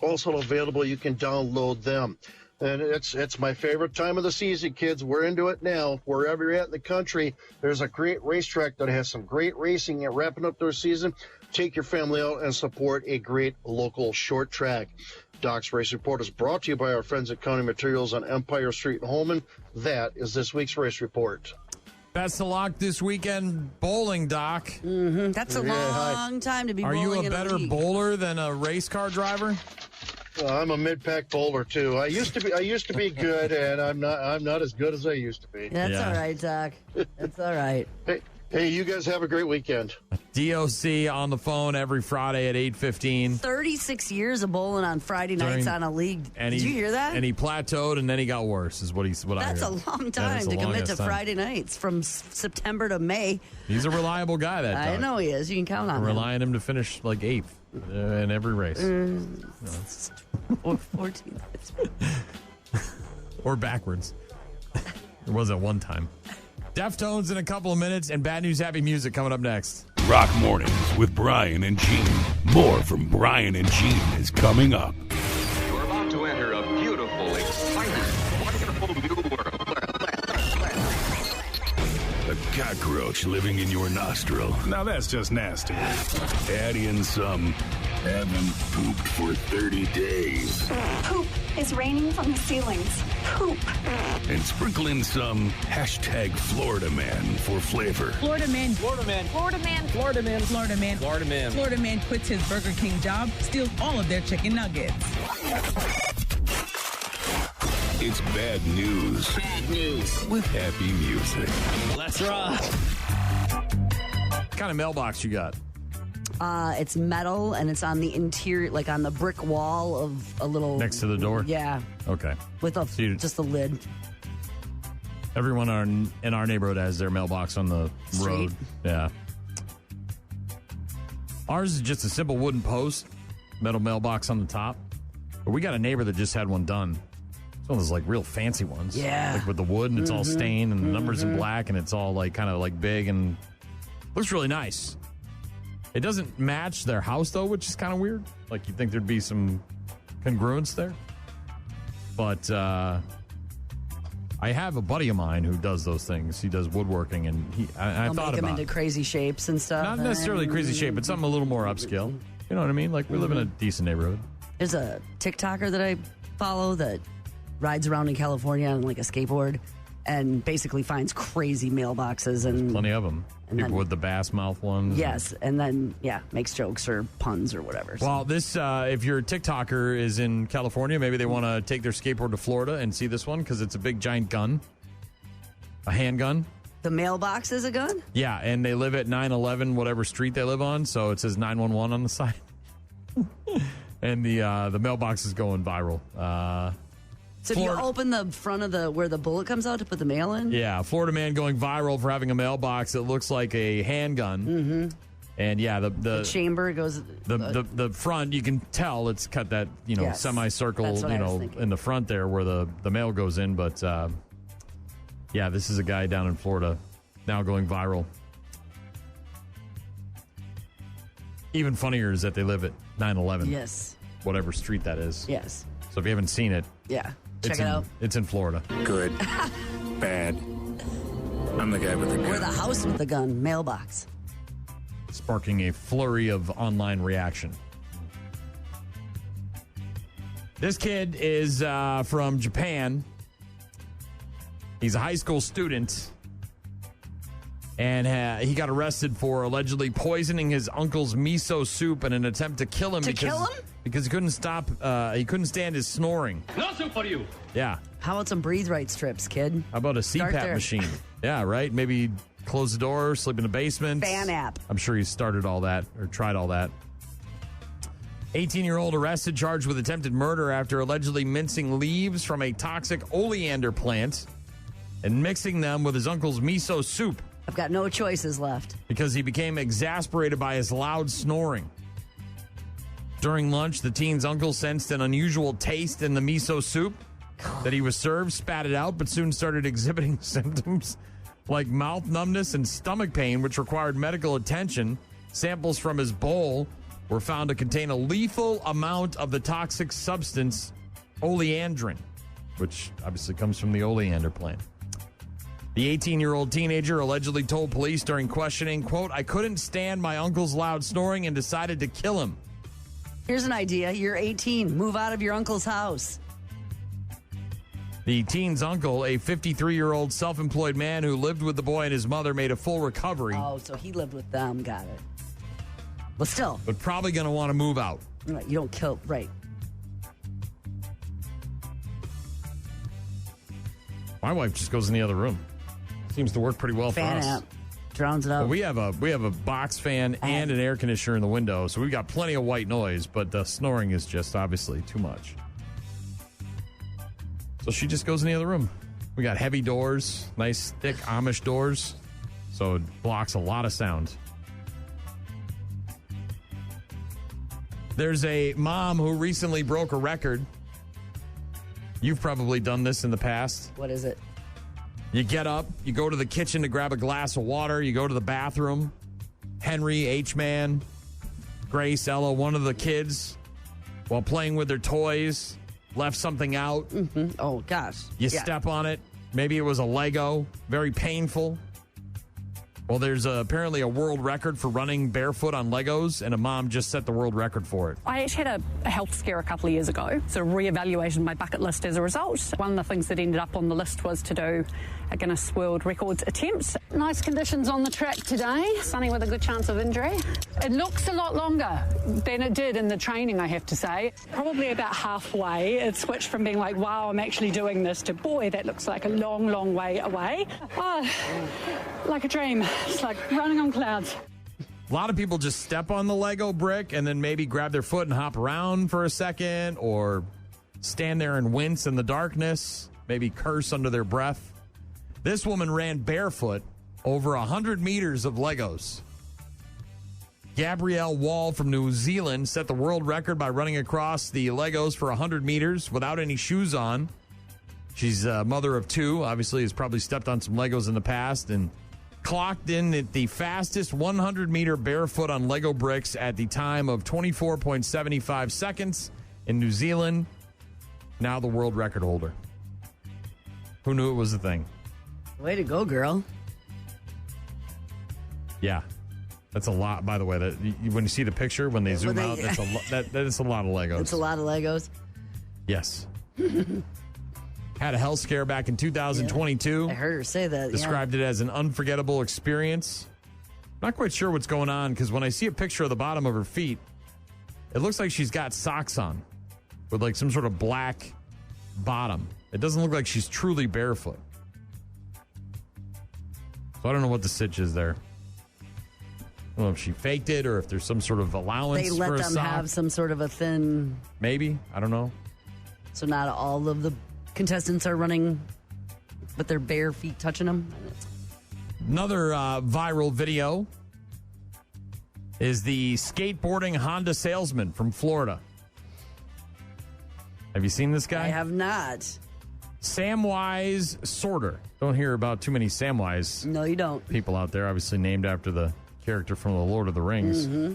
also available. You can download them. And it's my favorite time of the season, kids. We're into it now. Wherever you're at in the country, there's a great racetrack that has some great racing and wrapping up their season. Take your family out and support a great local short track. Doc's Race Report is brought to you by our friends at County Materials on Empire Street in Holman. That is this week's race report. Best of luck this weekend bowling, Doc. Mm-hmm. That's a long time to be bowling. Are you a in better league. bowler than a race car driver? I'm a mid-pack bowler too. I used to be good, and I'm not as good as I used to be. That's all right, Doc. That's all right. Hey, you guys have a great weekend. DOC on the phone every Friday at 8:15. 36 years of bowling on Friday nights on a league. Did you hear that? And he plateaued, and then he got worse, is what I heard. That's a long time to commit to Friday nights from September to May. He's a reliable guy, that I Doc. know he is. You can count on him. Relying him to finish like 8th in every race. Or 14th. Or backwards. There was at one time. Deftones in a couple of minutes, and Bad News Happy Music coming up next. Rock Mornings with Brian and Gene. More from Brian and Gene is coming up. You're about to enter a beautiful, exciting, wonderful new world. A cockroach living in your nostril. Now that's just nasty. Add in some haven't pooped for 30 days. Poop is raining from the ceilings. Poop. And sprinkle in some hashtag Florida Man for flavor. Florida man. Florida man. Florida man. Florida man. Florida man. Florida man. Florida man quits his Burger King job, steals all of their chicken nuggets. It's bad news. Bad news. With happy music. Let's rock. What kind of mailbox you got? It's metal, and it's on the interior, like on the brick wall of a little... Next to the door? Yeah. Okay. With just a lid. Everyone in our neighborhood has their mailbox on the road. Yeah. Ours is just a simple wooden post, metal mailbox on the top. But we got a neighbor that just had one done. It's one of those like real fancy ones. Yeah. Like with the wood, and it's all stained, and the numbers in black, and it's all like kind of like big, and looks really nice. It doesn't match their house, though, which is kind of weird. Like, you'd think thered be some congruence there. But I have a buddy of mine who does those things. He does woodworking, and I thought make about them into crazy shapes and stuff. Not necessarily crazy shape, but something a little more upscale. You know what I mean? Like, we live in a decent neighborhood. There's a TikToker that I follow that rides around in California on, like, a skateboard and basically finds crazy mailboxes. And plenty of them. People with the bass mouth ones. Yes, and then, makes jokes or puns or whatever. So. Well, this, if your TikToker is in California, maybe they want to take their skateboard to Florida and see this one because it's a big, giant gun. A handgun. The mailbox is a gun? Yeah, and they live at 911, whatever street they live on, so it says 911 on the side. And the mailbox is going viral. So if you open the front of where the bullet comes out to put the mail in? Yeah, Florida man going viral for having a mailbox that looks like a handgun. Mm-hmm. And the chamber goes... The front, you can tell it's cut that, yes, semicircle, in the front there where the mail goes in. But, this is a guy down in Florida now going viral. Even funnier is that they live at 911. Yes. Whatever street that is. Yes. So if you haven't seen it... Yeah. Check it out. It's in Florida. Good. Bad. I'm the guy with the gun. Or the house with the gun. Mailbox. Sparking a flurry of online reaction. This kid is from Japan. He's a high school student, and he got arrested for allegedly poisoning his uncle's miso soup in an attempt to kill him. Because he couldn't stop. He couldn't stand his snoring. No soup for you. Yeah. How about some breathe right strips, kid? How about a CPAP machine? Yeah, right. Maybe close the door, sleep in the basement. Fan app. I'm sure he started all that or tried all that. 18-year-old arrested, charged with attempted murder after allegedly mincing leaves from a toxic oleander plant and mixing them with his uncle's miso soup. I've got no choices left. Because he became exasperated by his loud snoring. During lunch, the teen's uncle sensed an unusual taste in the miso soup that he was served, spat it out, but soon started exhibiting symptoms like mouth numbness and stomach pain, which required medical attention. Samples from his bowl were found to contain a lethal amount of the toxic substance oleandrin, which obviously comes from the oleander plant. The 18-year-old teenager allegedly told police during questioning, quote, "I couldn't stand my uncle's loud snoring and decided to kill him." Here's an idea. You're 18. Move out of your uncle's house. The teen's uncle, a 53-year-old self-employed man who lived with the boy and his mother, made a full recovery. Oh, so he lived with them. Got it. But still. But probably going to want to move out. Right, you don't kill. Right. My wife just goes in the other room. Seems to work pretty well Fan for us. app. Drowns it out. Well, we have a box fan and an air conditioner in the window, so we've got plenty of white noise, but the snoring is just obviously too much. So she just goes in the other room. We got heavy doors, nice thick Amish doors, so it blocks a lot of sound. There's a mom who recently broke a record. You've probably done this in the past. What is it? You get up, you go to the kitchen to grab a glass of water, you go to the bathroom. Henry, H-Man, Grace, Ella, one of the kids, while playing with their toys, left something out. Mm-hmm. Oh, gosh. You step on it. Maybe it was a Lego. Very painful. Well, there's apparently a world record for running barefoot on Legos, and a mom just set the world record for it. I actually had a health scare a couple of years ago, so reevaluated my bucket list as a result. One of the things that ended up on the list was to do a Guinness World Records attempt. Nice conditions on the track today, sunny with a good chance of injury. It looks a lot longer than it did in the training, I have to say. Probably about halfway, it switched from being like, wow, I'm actually doing this, to boy, that looks like a long, long way away. Oh, like a dream. It's like running on clouds. A lot of people just step on the Lego brick and then maybe grab their foot and hop around for a second, or stand there and wince in the darkness, maybe curse under their breath. This woman ran barefoot over 100 meters of Legos. Gabrielle Wall from New Zealand set the world record by running across the Legos for 100 meters without any shoes on. She's a mother of two, obviously has probably stepped on some Legos in the past, and clocked in at the fastest 100-meter barefoot on Lego bricks at the time of 24.75 seconds in New Zealand. Now the world record holder. Who knew it was a thing? Way to go, girl. Yeah. That's a lot, by the way. That when you see the picture, when they zoom out, that's that is a lot of Legos. It's a lot of Legos. Yes. Had a health scare back in 2022. I heard her say that. Described it as an unforgettable experience. Not quite sure what's going on, because when I see a picture of the bottom of her feet, it looks like she's got socks on with like some sort of black bottom. It doesn't look like she's truly barefoot. So I don't know what the sitch is there. I don't know if she faked it or if there's some sort of allowance They for let a them sock. have some sort of a thin... Maybe. I don't know. So not all of the contestants are running with their bare feet touching them. Another viral video is the skateboarding Honda salesman from Florida. Have you seen this guy? I have not. Samwise Sorter. Don't hear about too many Samwise. No, you don't. People out there, obviously named after the character from The Lord of the Rings. Mm-hmm.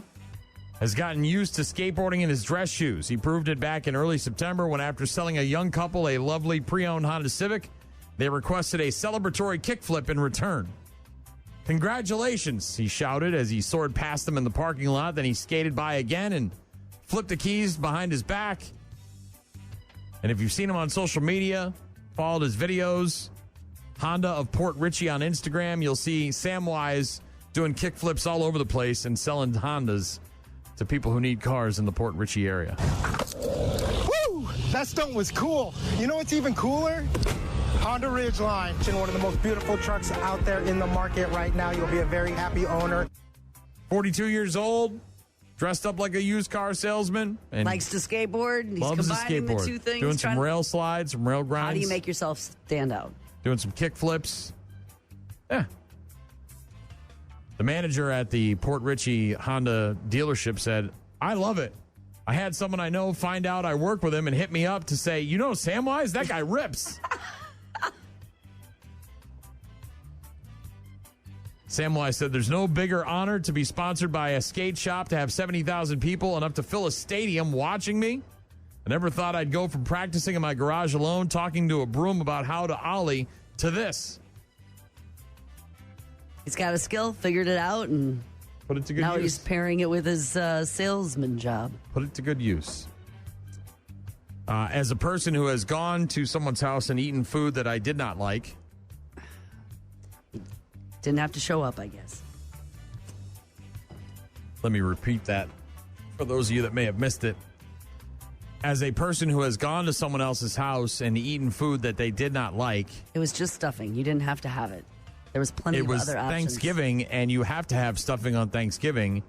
Has gotten used to skateboarding in his dress shoes. He proved it back in early September when, after selling a young couple a lovely pre-owned Honda Civic, they requested a celebratory kickflip in return. "Congratulations," he shouted as he soared past them in the parking lot. Then he skated by again and flipped the keys behind his back. And if you've seen him on social media, followed his videos, Honda of Port Richey on Instagram. You'll see Samwise doing kickflips all over the place and selling Hondas to people who need cars in the Port Richey area. Woo! That stunt was cool. You know what's even cooler? Honda Ridgeline. One of the most beautiful trucks out there in the market right now. You'll be a very happy owner. 42 years old, dressed up like a used car salesman. And likes to skateboard. He's loves combining to skateboard. the two things. Doing some rail slides, some rail grinds. How do you make yourself stand out? Doing some kick flips. Yeah. The manager at the Port Richey Honda dealership said, I love it. I had someone I know find out I work with him and hit me up to say, you know Samwise? That guy rips. Samwise said, there's no bigger honor to be sponsored by a skate shop, to have 70,000 people, enough to fill a stadium watching me. I never thought I'd go from practicing in my garage alone, talking to a broom about how to ollie, to this. He's got a skill, figured it out, and put it to good now use. He's pairing it with his salesman job. Put it to good use. As a person who has gone to someone's house and eaten food that I did not like. Didn't have to show up, I guess. Let me repeat that for those of you that may have missed it. As a person who has gone to someone else's house and eaten food that they did not like. It was just stuffing. You didn't have to have it. There was plenty of other options. It was Thanksgiving, and you have to have stuffing on Thanksgiving.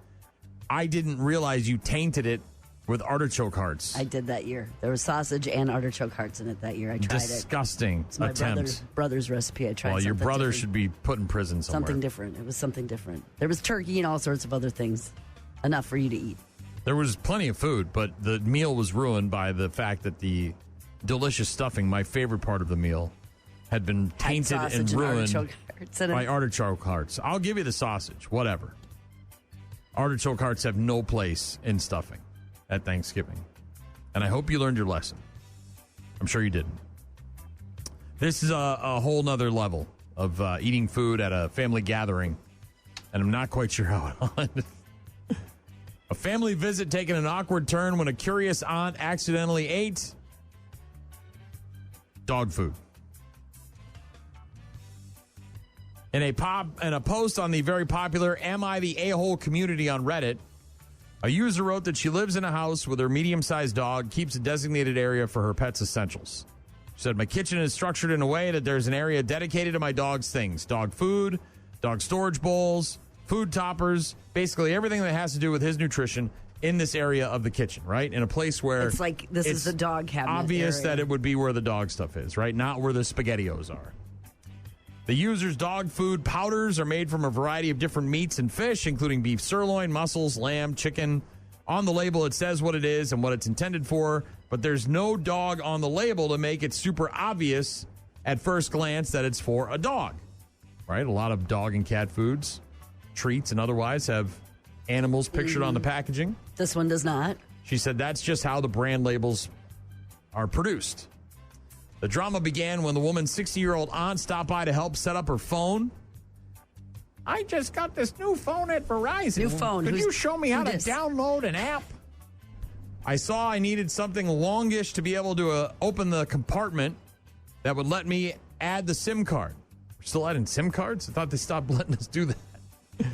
I didn't realize you tainted it with artichoke hearts. I did that year. There was sausage and artichoke hearts in it that year. I tried Disgusting it. It's my attempt. brother's recipe. I tried. Well, your brother different. should be put in prison somewhere. Something different. It was something different. There was turkey and all sorts of other things. Enough for you to eat. There was plenty of food, but the meal was ruined by the fact that the delicious stuffing, my favorite part of the meal, had been tainted and ruined by artichoke hearts. I'll give you the sausage, whatever. Artichoke hearts have no place in stuffing at Thanksgiving. And I hope you learned your lesson. I'm sure you didn't. This is a whole nother level of eating food at a family gathering, and I'm not quite sure how it ended. A family visit taking an awkward turn when a curious aunt accidentally ate dog food. In a post on the very popular Am I the A-Hole community on Reddit, a user wrote that she lives in a house with her medium-sized dog, keeps a designated area for her pet's essentials. She said, my kitchen is structured in a way that there's an area dedicated to my dog's things. Dog food, dog storage bowls, food toppers, basically everything that has to do with his nutrition in this area of the kitchen, right? In a place where it's like this is the dog cabinet. Obvious area. that it would be where the dog stuff is, right? Not where the SpaghettiOs are. The user's dog food powders are made from a variety of different meats and fish, including beef sirloin, mussels, lamb, chicken. On the label, it says what it is and what it's intended for, but there's no dog on the label to make it super obvious at first glance that it's for a dog, right? A lot of dog and cat foods, treats and otherwise, have animals pictured on the packaging. This one does not. She said that's just how the brand labels are produced. The drama began when the woman's 60-year-old aunt stopped by to help set up her phone. I just got this new phone at Verizon. New phone. Could you show me how to download an app? I saw I needed something longish to be able to open the compartment that would let me add the SIM card. We're still adding SIM cards? I thought they stopped letting us do that.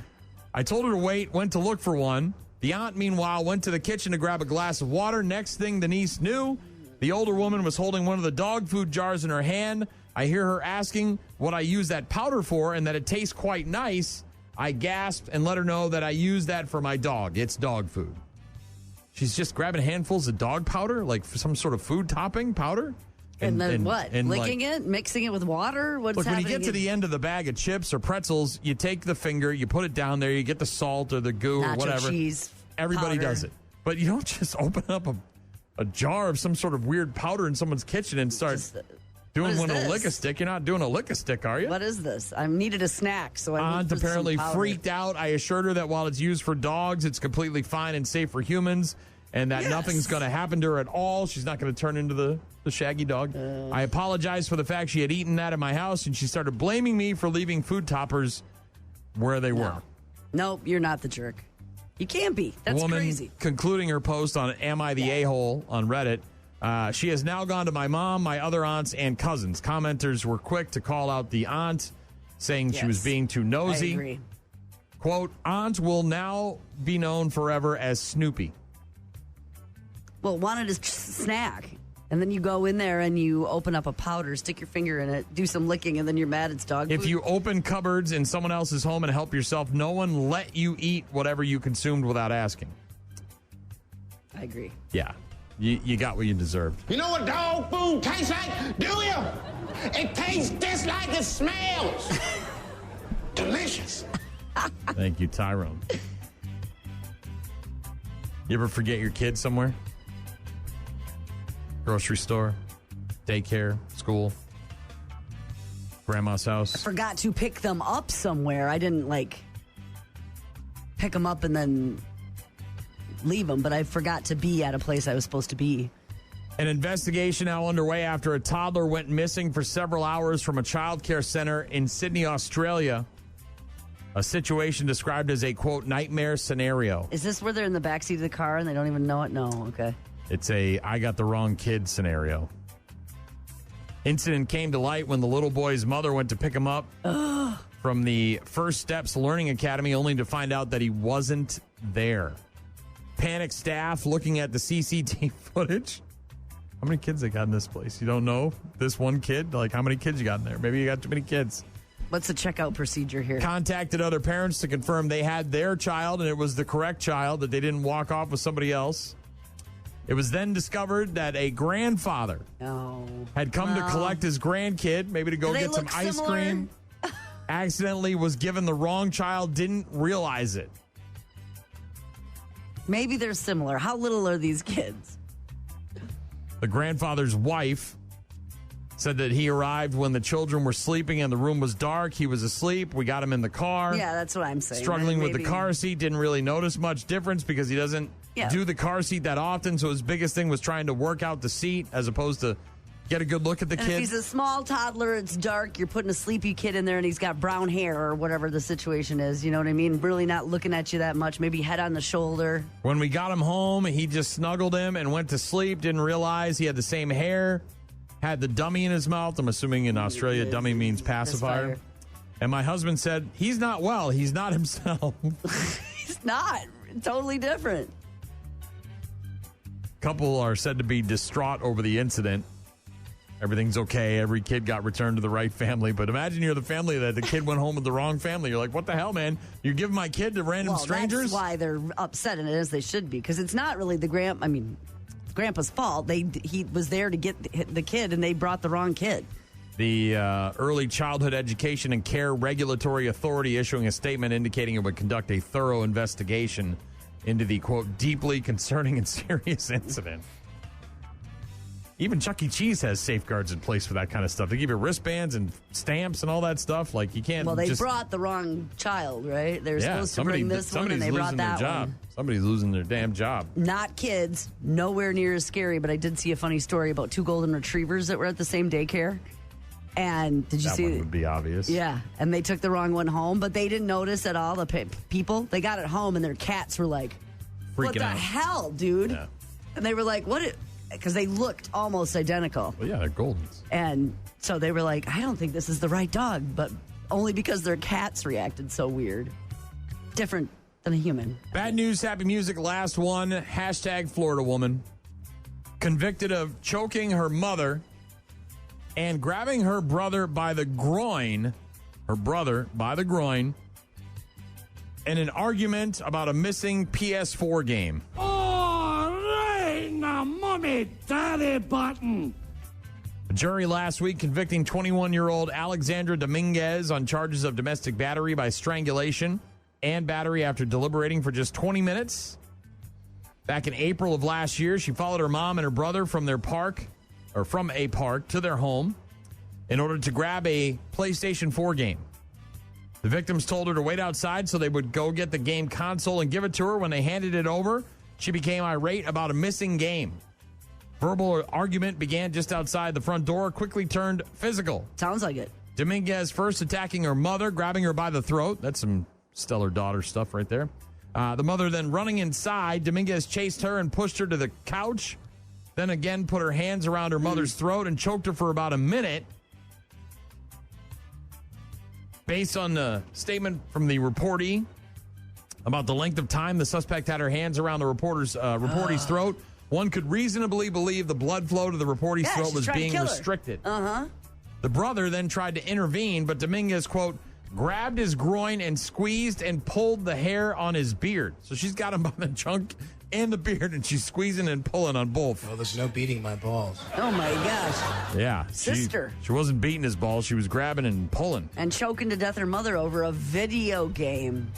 I told her to wait, went to look for one. The aunt, meanwhile, went to the kitchen to grab a glass of water. Next thing the niece knew, the older woman was holding one of the dog food jars in her hand. I hear her asking what I use that powder for and that it tastes quite nice. I gasped and let her know that I use that for my dog. It's dog food. She's just grabbing handfuls of dog powder, like for some sort of food topping powder. And then what? Licking it? Mixing it with water? What's happening? When you get to the end of the bag of chips or pretzels, you take the finger, you put it down there, you get the salt or the goo or whatever. Cheese, everybody powder. does it. But you don't just open up a jar of some sort of weird powder in someone's kitchen and start doing one with a lick-a-stick. You're not doing a lick-a-stick, are you? What is this? I needed a snack, so I Aunt apparently freaked out. I assured her that while it's used for dogs, it's completely fine and safe for humans, and that nothing's going to happen to her at all. She's not going to turn into the shaggy dog. I apologized for the fact she had eaten that in my house, and she started blaming me for leaving food toppers where they were. Nope, you're not the jerk. You can't be. That's woman, crazy. Concluding her post on Am I the A-Hole on Reddit, She has now gone to my mom, my other aunts, and cousins. Commenters were quick to call out the aunt, saying she was being too nosy. I agree. Quote, aunt will now be known forever as Snoopy. Well, wanted a snack. And then you go in there and you open up a powder, stick your finger in it, do some licking, and then you're mad it's dog food. If you open cupboards in someone else's home and help yourself, no one let you eat whatever you consumed without asking. I agree. Yeah. You got what you deserved. You know what dog food tastes like? Do you? It tastes just like it smells. Delicious. Thank you, Tyrone. You ever forget your kid somewhere? Grocery store, daycare, school, grandma's house. I forgot to pick them up somewhere. I didn't, pick them up and then leave them, but I forgot to be at a place I was supposed to be. An investigation now underway after a toddler went missing for several hours from a child care center in Sydney, Australia. A situation described as a, quote, nightmare scenario. Is this where they're in the backseat of the car and they don't even know it? No, okay. It's a I got the wrong kid scenario. Incident came to light when the little boy's mother went to pick him up from the First Steps Learning Academy, only to find out that he wasn't there. Panicked staff looking at the CCTV footage. How many kids they got in this place? You don't know? This one kid? How many kids you got in there? Maybe you got too many kids. What's the checkout procedure here? Contacted other parents to confirm they had their child and it was the correct child, that they didn't walk off with somebody else. It was then discovered that a grandfather had come to collect his grandkid, maybe to go get some ice cream, accidentally was given the wrong child, didn't realize it. Maybe they're similar. How little are these kids? The grandfather's wife said that he arrived when the children were sleeping and the room was dark. He was asleep. We got him in the car. Yeah, that's what I'm saying. Struggling with the car seat. Didn't really notice much difference because he doesn't do the car seat that often. So his biggest thing was trying to work out the seat as opposed to get a good look at the kid. If he's a small toddler, it's dark, you're putting a sleepy kid in there and he's got brown hair or whatever the situation is. You know what I mean? Really not looking at you that much. Maybe head on the shoulder. When we got him home, he just snuggled him and went to sleep. Didn't realize he had the same hair. Had the dummy in his mouth. I'm assuming in Australia, dummy means pacifier. And my husband said, he's not well. He's not himself. He's not. Totally different. Couple are said to be distraught over the incident. Everything's okay. Every kid got returned to the right family. But imagine you're the family that the kid went home with the wrong family. You're like, what the hell, man? You're giving my kid to random strangers? That's why they're upset, and as they should be. Because it's not really Grandpa's fault. He was there to get the kid, and they brought the wrong kid. The Early Childhood Education and Care Regulatory Authority issuing a statement indicating it would conduct a thorough investigation into the, quote, deeply concerning and serious incident. Even Chuck E. Cheese has safeguards in place for that kind of stuff. They give you wristbands and stamps and all that stuff. You can't. Well, they brought the wrong child, right? They're supposed to bring this one, and they brought that one. Somebody's losing their damn job. Not kids. Nowhere near as scary, but I did see a funny story about 2 golden retrievers that were at the same daycare. And did you see? That one would be obvious. Yeah, and they took the wrong one home, but they didn't notice at all. The people, they got it home, and their cats were like, freaking what the out. Hell, dude? Yeah. And they were like, what? Because they looked almost identical. Well, yeah, they're Goldens. And so they were like, I don't think this is the right dog, but only because their cats reacted so weird. Different than a human. Bad news, happy music, last one. Hashtag Florida woman. Convicted of choking her mother and grabbing her brother by the groin. In an argument about a missing PS4 game. Mommy, daddy button. A jury last week convicting 21-year-old Alexandra Dominguez on charges of domestic battery by strangulation and battery after deliberating for just 20 minutes. Back in April of last year, she followed her mom and her brother from a park to their home in order to grab a PlayStation 4 game. The victims told her to wait outside so they would go get the game console and give it to her. When they handed it over, she became irate about a missing game. Verbal argument began just outside the front door, quickly turned physical. Sounds like it. Dominguez first attacking her mother, grabbing her by the throat. That's some stellar daughter stuff right there. The mother then running inside. Dominguez chased her and pushed her to the couch. then again put her hands around her mother's throat and choked her for about a minute. Based on the statement from the reportee about the length of time the suspect had her hands around the reportee's throat, one could reasonably believe the blood flow to the reportee's throat was being restricted. The brother then tried to intervene, but Dominguez, quote, grabbed his groin and squeezed and pulled the hair on his beard. So she's got him by the chunk and the beard, and she's squeezing and pulling on both. Oh, there's no beating my balls. Oh, my gosh. Yeah. Sister. She wasn't beating his balls. She was grabbing and pulling. And choking to death her mother over a video game.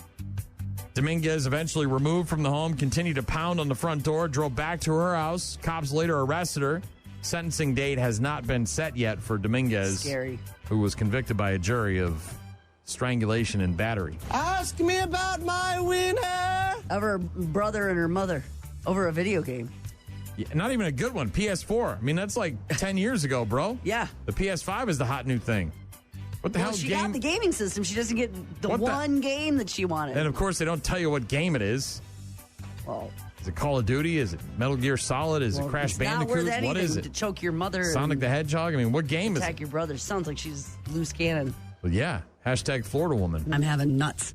Dominguez eventually removed from the home, continued to pound on the front door, drove back to her house. Cops later arrested her. Sentencing date has not been set yet for Dominguez, Scary. who was convicted by a jury of strangulation and battery. Ask me about my winner. Of her brother and her mother over a video game. Yeah, not even a good one. PS4. I mean, that's like 10 years ago, bro. Yeah. The PS5 is the hot new thing. What the hell She game? got the gaming system. She doesn't get the one game that she wanted. And, of course, they don't tell you what game it is. Well, is it Call of Duty? Is it Metal Gear Solid? Is it Crash Bandicoot? What is it? To choke your mother. Sonic the Hedgehog? I mean, what game is it? Attack your brother. Sounds like she's loose cannon. Well, yeah. Hashtag Florida woman. I'm having nuts.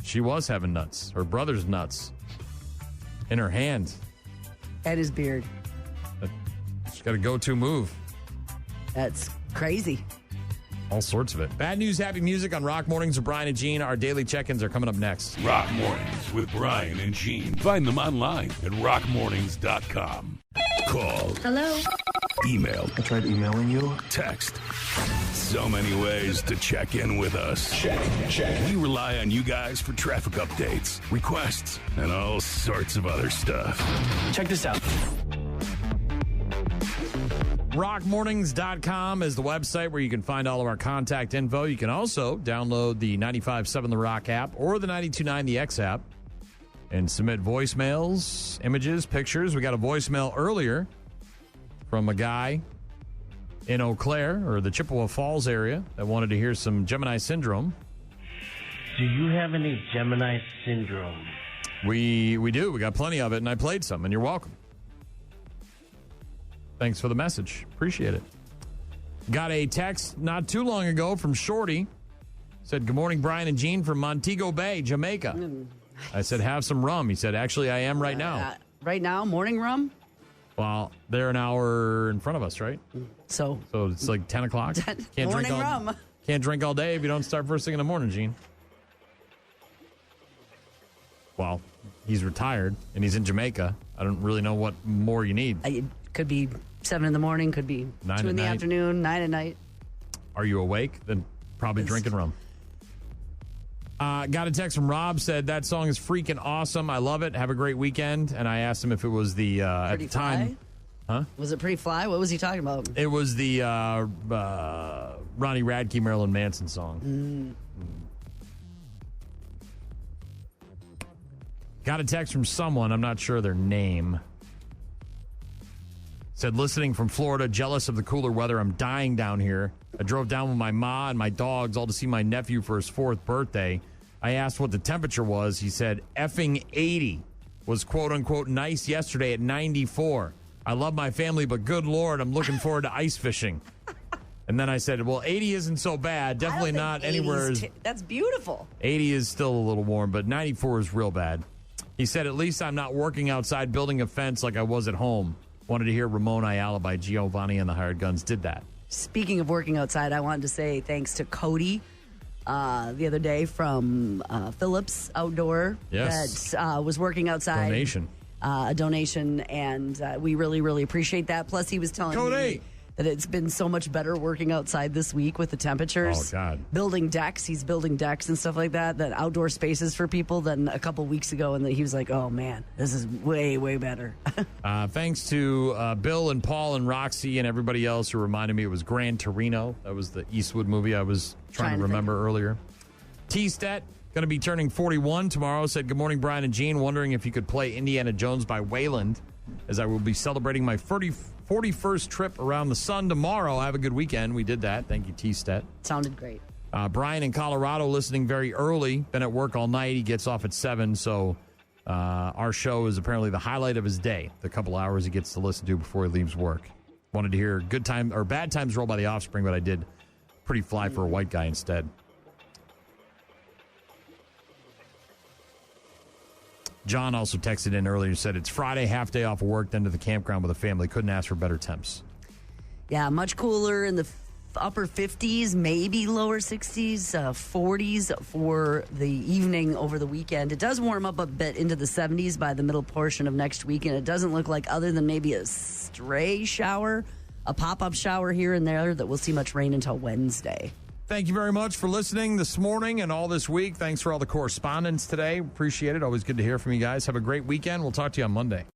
She was having nuts. Her brother's nuts. In her hand. And his beard. She's got a go-to move. That's crazy. All sorts of it. Bad news, happy music on Rock Mornings with Brian and Gene. Our daily check-ins are coming up next. Rock Mornings with Brian and Gene. Find them online at rockmornings.com. Call. Hello? Email. I tried emailing you. Text. So many ways to check in with us. Check. We rely on you guys for traffic updates, requests, and all sorts of other stuff. Check this out. Rockmornings.com is the website where you can find all of our contact info. You can also download the 95.7 The Rock app or the 92.9 The X app and submit voicemails, images, pictures. We got a voicemail earlier from a guy in Eau Claire or the Chippewa Falls area that wanted to hear some Gemini Syndrome. Do you have any Gemini Syndrome? We do. We got plenty of it, and I played some, and you're welcome. Thanks for the message. Appreciate it. Got a text not too long ago from Shorty. Said, good morning, Brian and Gene from Montego Bay, Jamaica. I said, have some rum. He said, actually, I am right now. Right now? Morning rum? Well, they're an hour in front of us, right? So it's like 10 o'clock? Morning rum. Can't drink all day if you don't start first thing in the morning, Gene. Well, he's retired, and he's in Jamaica. I don't really know what more you need. It could be 7 in the morning, could be 9 2 in the at night. afternoon, 9 at night. Are you awake? Then probably drinking rum. Got a text from Rob, said that song is freaking awesome. I love it. Have a great weekend. And I asked him if it was the at the time. Huh? Was it Pretty Fly? What was he talking about? It was the Ronnie Radke, Marilyn Manson song. Got a text from someone, I'm not sure their name. Said, listening from Florida, jealous of the cooler weather. I'm dying down here. I drove down with my ma and my dogs all to see my nephew for his 4th birthday. I asked what the temperature was. He said, effing 80 was quote unquote nice yesterday at 94. I love my family, but good Lord, I'm looking forward to ice fishing. And then I said, well, 80 isn't so bad. Definitely not anywhere. That's beautiful. 80 is still a little warm, but 94 is real bad. He said, at least I'm not working outside building a fence like I was at home. Wanted to hear Ramon Ayala by Giovanni and the Hired Guns. Did that. Speaking of working outside, I wanted to say thanks to Cody the other day from Phillips Outdoor. Yes. That was working outside. Donation. A donation, and we really, really appreciate that. Plus, he was telling me that it's been so much better working outside this week with the temperatures. Oh, God. Building decks. He's building decks and stuff like that outdoor spaces for people than a couple weeks ago. And he was like, oh, man, this is way, way better. Thanks to Bill and Paul and Roxy and everybody else who reminded me it was Gran Torino. That was the Eastwood movie I was trying to remember earlier. T-Stet, going to be turning 41 tomorrow. Said, good morning, Brian and Gene. Wondering if you could play Indiana Jones by Wayland, as I will be celebrating my 41st trip around the sun tomorrow. Have a good weekend. We did that. Thank you, T-Stet. Sounded great. Brian in Colorado listening very early. Been at work all night. He gets off at 7, so Our show is apparently the highlight of his day, the couple hours he gets to listen to before he leaves work. Wanted to hear good time or bad times rolled by the Offspring, but I did Pretty Fly for a White Guy instead. John also texted in earlier and said, it's Friday, half day off of work, then to the campground with a family. Couldn't ask for better temps. Yeah, much cooler in the upper 50s, maybe lower 60s, 40s for the evening over the weekend. It does warm up a bit into the 70s by the middle portion of next week, and it doesn't look like, other than maybe a stray shower, a pop-up shower here and there, that we'll see much rain until Wednesday. Thank you very much for listening this morning and all this week. Thanks for all the correspondence today. Appreciate it. Always good to hear from you guys. Have a great weekend. We'll talk to you on Monday.